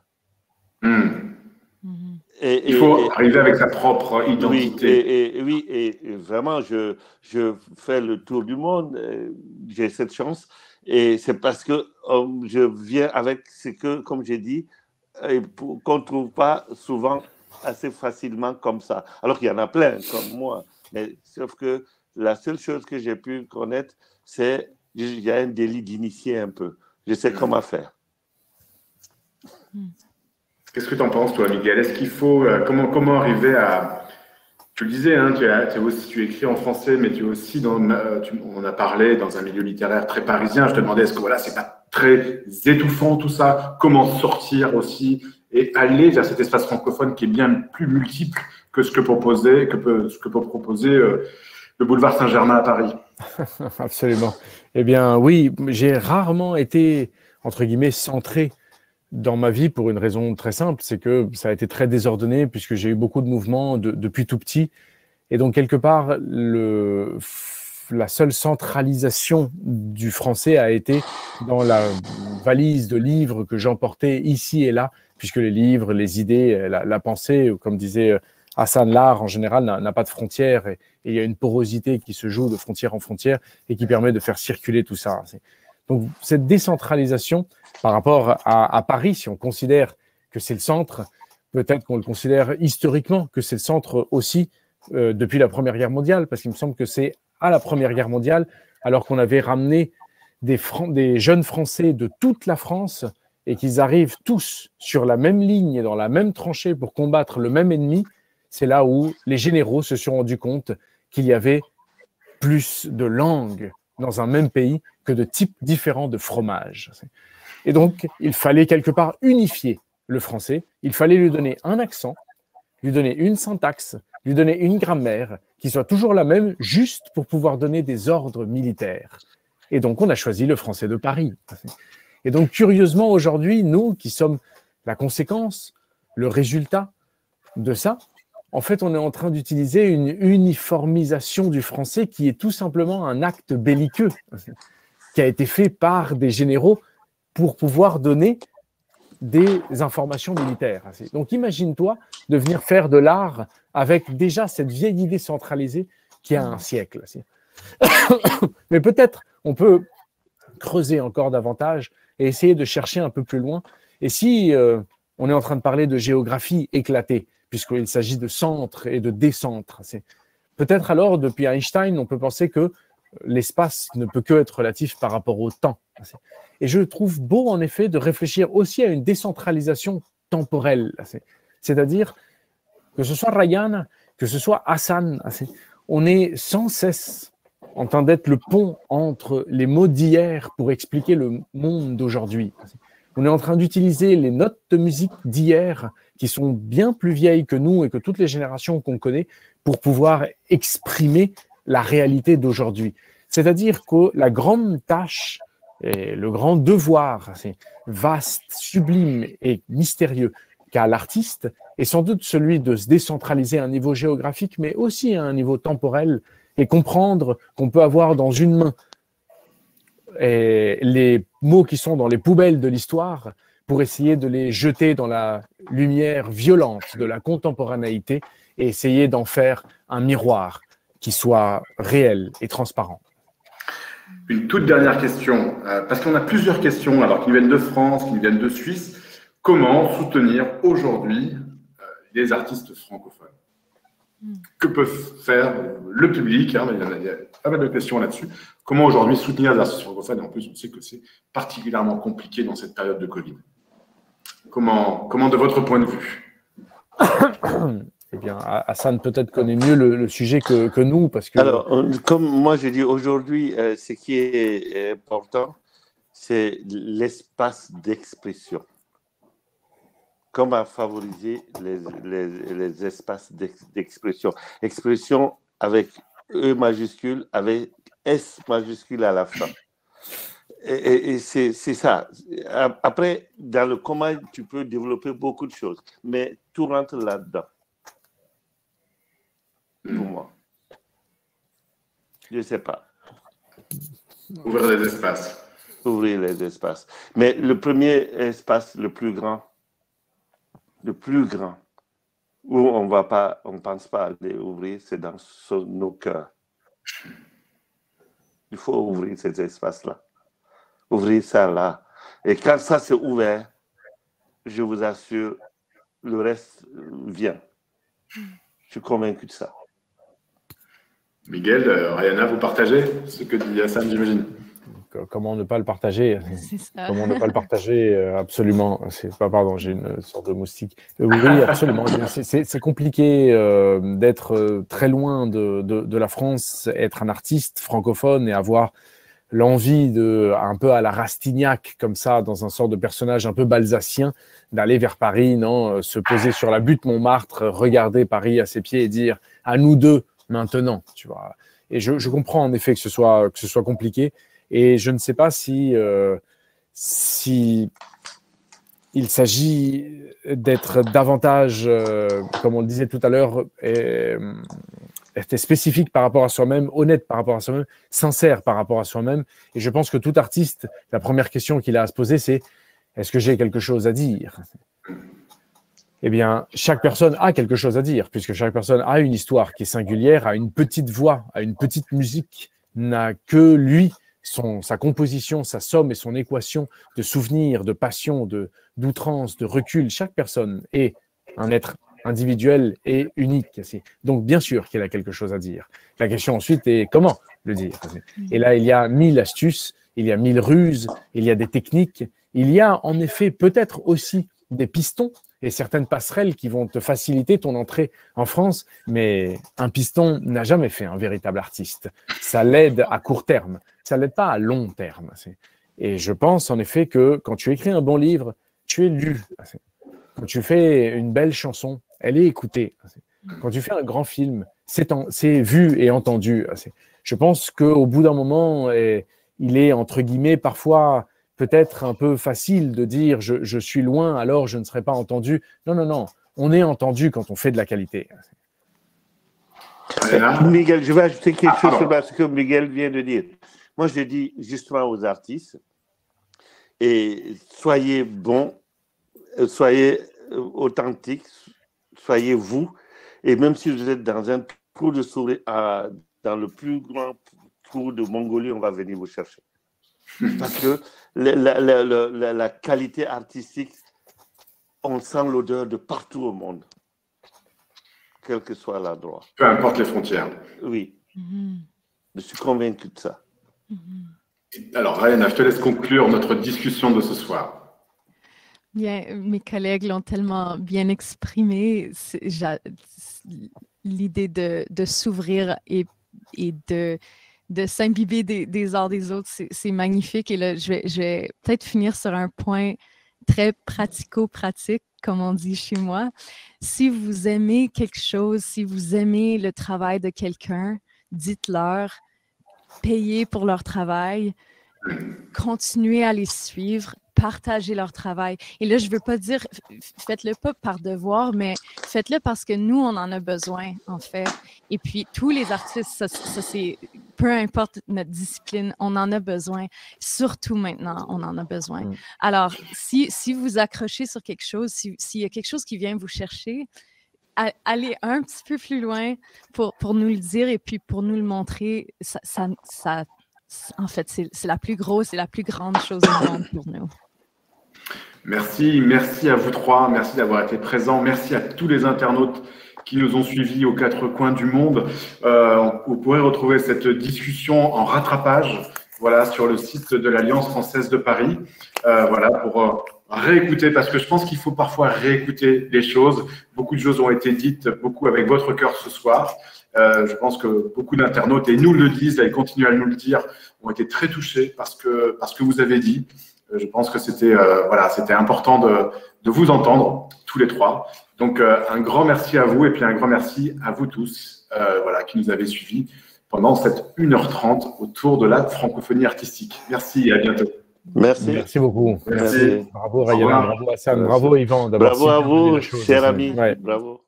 Il faut arriver avec sa propre identité. Oui, et vraiment, je fais le tour du monde, j'ai cette chance, et c'est parce que je viens avec ce que, comme j'ai dit, qu'on ne trouve pas souvent assez facilement comme ça. Alors qu'il y en a plein comme moi, mais sauf que la seule chose que j'ai pu connaître, c'est il y a un délit d'initié un peu. Je sais comment faire. Qu'est-ce que tu en penses, toi, Miguel? Est-ce qu'il faut comment arriver à... Tu le disais, hein, tu écris en français, mais tu es aussi on en a parlé dans un milieu littéraire très parisien. Je te demandais, est-ce que voilà, c'est pas très étouffant tout ça? Comment sortir aussi et aller vers cet espace francophone qui est bien plus multiple que ce que peut proposer le boulevard Saint-Germain à Paris? Absolument. Eh bien, oui, j'ai rarement été, entre guillemets, centré dans ma vie pour une raison très simple, c'est que ça a été très désordonné puisque j'ai eu beaucoup de mouvements depuis tout petit. Et donc, quelque part, la seule centralisation du français a été dans la valise de livres que j'emportais ici et là, puisque les livres, les idées, la pensée, comme disait Hassan, l'art en général n'a pas de frontières et il y a une porosité qui se joue de frontière en frontière et qui permet de faire circuler tout ça. Donc, cette décentralisation par rapport à Paris, si on considère que c'est le centre, peut-être qu'on le considère historiquement que c'est le centre aussi depuis la Première Guerre mondiale, parce qu'il me semble que c'est à la Première Guerre mondiale, alors qu'on avait ramené des jeunes Français de toute la France et qu'ils arrivent tous sur la même ligne, dans la même tranchée pour combattre le même ennemi, c'est là où les généraux se sont rendus compte qu'il y avait plus de langues dans un même pays que de types différents de fromages. Et donc, il fallait quelque part unifier le français, il fallait lui donner un accent, lui donner une syntaxe, lui donner une grammaire qui soit toujours la même, juste pour pouvoir donner des ordres militaires. Et donc, on a choisi le français de Paris. Et donc, curieusement, aujourd'hui, nous qui sommes la conséquence, le résultat de ça, en fait, on est en train d'utiliser une uniformisation du français qui est tout simplement un acte belliqueux qui a été fait par des généraux pour pouvoir donner des informations militaires. Donc, imagine-toi de venir faire de l'art avec déjà cette vieille idée centralisée qui a un siècle. Mais peut-être on peut creuser encore davantage et essayer de chercher un peu plus loin. Et si on est en train de parler de géographie éclatée, puisqu'il s'agit de centre et de décentre, peut-être alors, depuis Einstein, on peut penser que l'espace ne peut que être relatif par rapport au temps. Et je trouve beau, en effet, de réfléchir aussi à une décentralisation temporelle. C'est-à-dire que ce soit Ryan, que ce soit Hassan, on est sans cesse en train d'être le pont entre les mots d'hier pour expliquer le monde d'aujourd'hui. On est en train d'utiliser les notes de musique d'hier, qui sont bien plus vieilles que nous et que toutes les générations qu'on connaît, pour pouvoir exprimer la réalité d'aujourd'hui. C'est-à-dire que la grande tâche et le grand devoir, c'est vaste, sublime et mystérieux qu'a l'artiste, est sans doute celui de se décentraliser à un niveau géographique, mais aussi à un niveau temporel, et comprendre qu'on peut avoir dans une main les mots qui sont dans les poubelles de l'histoire pour essayer de les jeter dans la lumière violente de la contemporanéité et essayer d'en faire un miroir qui soit réel et transparent. Une toute dernière question, parce qu'on a plusieurs questions, alors qui nous viennent de France, qui nous viennent de Suisse. Comment soutenir aujourd'hui les artistes francophones? Que peut faire le public, hein, il y a pas mal de questions là-dessus. Comment aujourd'hui soutenir les artistes francophones? Et en plus, on sait que c'est particulièrement compliqué dans cette période de Covid. Comment de votre point de vue? Eh bien, Hassan peut-être connaît mieux le sujet que nous, parce que... Alors, comme moi je dis aujourd'hui, ce qui est important, c'est l'espace d'expression. Comment favoriser les espaces d'expression. Expression avec E majuscule, avec S majuscule à la fin. Et c'est ça. Après, dans le comment, tu peux développer beaucoup de choses, mais tout rentre là-dedans. Pour moi. Je ne sais pas. Ouvrir les espaces. Ouvrir les espaces. Mais le premier espace, le plus grand, où on ne pense pas aller ouvrir, c'est dans nos cœurs. Il faut ouvrir ces espaces-là. Ouvrir ça là. Et quand ça c'est ouvert, je vous assure, le reste vient. Je suis convaincu de ça. Miguel, Rayana, vous partagez ce que dit Hassan, j'imagine? Comment ne pas le partager? C'est ça. Comment ne pas le partager? Absolument. Pardon, j'ai une sorte de moustique. Oui, absolument. C'est compliqué d'être très loin de la France, être un artiste francophone et avoir l'envie un peu à la Rastignac, comme ça, dans un sort de personnage un peu balsacien, d'aller vers Paris, non, se poser sur la butte Montmartre, regarder Paris à ses pieds et dire « à nous deux, maintenant », tu vois. Et je comprends en effet que ce soit compliqué. Et je ne sais pas si il s'agit d'être davantage, comme on le disait tout à l'heure, spécifique par rapport à soi-même, honnête par rapport à soi-même, sincère par rapport à soi-même. Et je pense que tout artiste, la première question qu'il a à se poser, c'est « est-ce que j'ai quelque chose à dire ?» Eh bien, chaque personne a quelque chose à dire, puisque chaque personne a une histoire qui est singulière, a une petite voix, a une petite musique, n'a que lui, sa composition, sa somme et son équation de souvenirs, de passion, d'outrance, de recul. Chaque personne est un être individuel et unique. Donc, bien sûr qu'il a quelque chose à dire. La question ensuite est comment le dire. Et là, il y a 1000 astuces, il y a 1000 ruses, il y a des techniques. Il y a en effet peut-être aussi des pistons et certaines passerelles qui vont te faciliter ton entrée en France, mais un piston n'a jamais fait un véritable artiste. Ça l'aide à court terme, ça l'aide pas à long terme. Et je pense en effet que quand tu écris un bon livre, tu es lu. Quand tu fais une belle chanson, elle est écoutée. Quand tu fais un grand film, c'est vu et entendu. Je pense qu'au bout d'un moment, il est entre guillemets parfois peut-être un peu facile de dire je suis loin, alors je ne serai pas entendu. Non, non, non. On est entendu quand on fait de la qualité. Miguel, je vais ajouter quelque chose sur ce que Miguel vient de dire. Moi, je dis justement aux artistes, et soyez bons, soyez authentiques, soyez vous, et même si vous êtes dans un trou de souris, dans le plus grand trou de Mongolie, on va venir vous chercher. Parce que la qualité artistique, on sent l'odeur de partout au monde, quel que soit l'endroit. Peu importe les frontières. Oui, je suis convaincu de ça. Alors, Rayana, je te laisse conclure notre discussion de ce soir. Bien, mes collègues l'ont tellement bien exprimé. L'idée de s'ouvrir et de s'imbiber des arts des autres, c'est magnifique. Et là, je vais peut-être finir sur un point très pratico-pratique, comme on dit chez moi. Si vous aimez quelque chose, si vous aimez le travail de quelqu'un, dites-leur payés pour leur travail, continuez à les suivre, partagez leur travail. Et là, je ne veux pas dire, faites-le pas par devoir, mais faites-le parce que nous, on en a besoin, en fait. Et puis, tous les artistes, ça c'est, peu importe notre discipline, on en a besoin. Surtout maintenant, on en a besoin. Alors, si vous accrochez sur quelque chose, s'il y a quelque chose qui vient vous chercher, allez un petit peu plus loin pour nous le dire et puis pour nous le montrer. En fait, c'est la plus grosse et la plus grande chose au monde pour nous. Merci à vous trois, merci d'avoir été présents, merci à tous les internautes qui nous ont suivis aux quatre coins du monde. Vous pourrez retrouver cette discussion en rattrapage, voilà, sur le site de l'Alliance française de Paris, voilà, pour réécouter, parce que je pense qu'il faut parfois réécouter les choses. Beaucoup de choses ont été dites, beaucoup avec votre cœur ce soir. Je pense que beaucoup d'internautes, et nous le disent, et continuent à nous le dire, ont été très touchés parce que vous avez dit. Je pense que c'était voilà, c'était important de vous entendre, tous les trois. Donc, un grand merci à vous et puis un grand merci à vous tous voilà, qui nous avez suivis pendant cette 1h30 autour de la francophonie artistique. Merci et à bientôt. Merci. Merci beaucoup. Merci. Bravo Ryan, bravo Hassan, bravo Yvan. Bravo à vous, cher ami. Ouais. Bravo.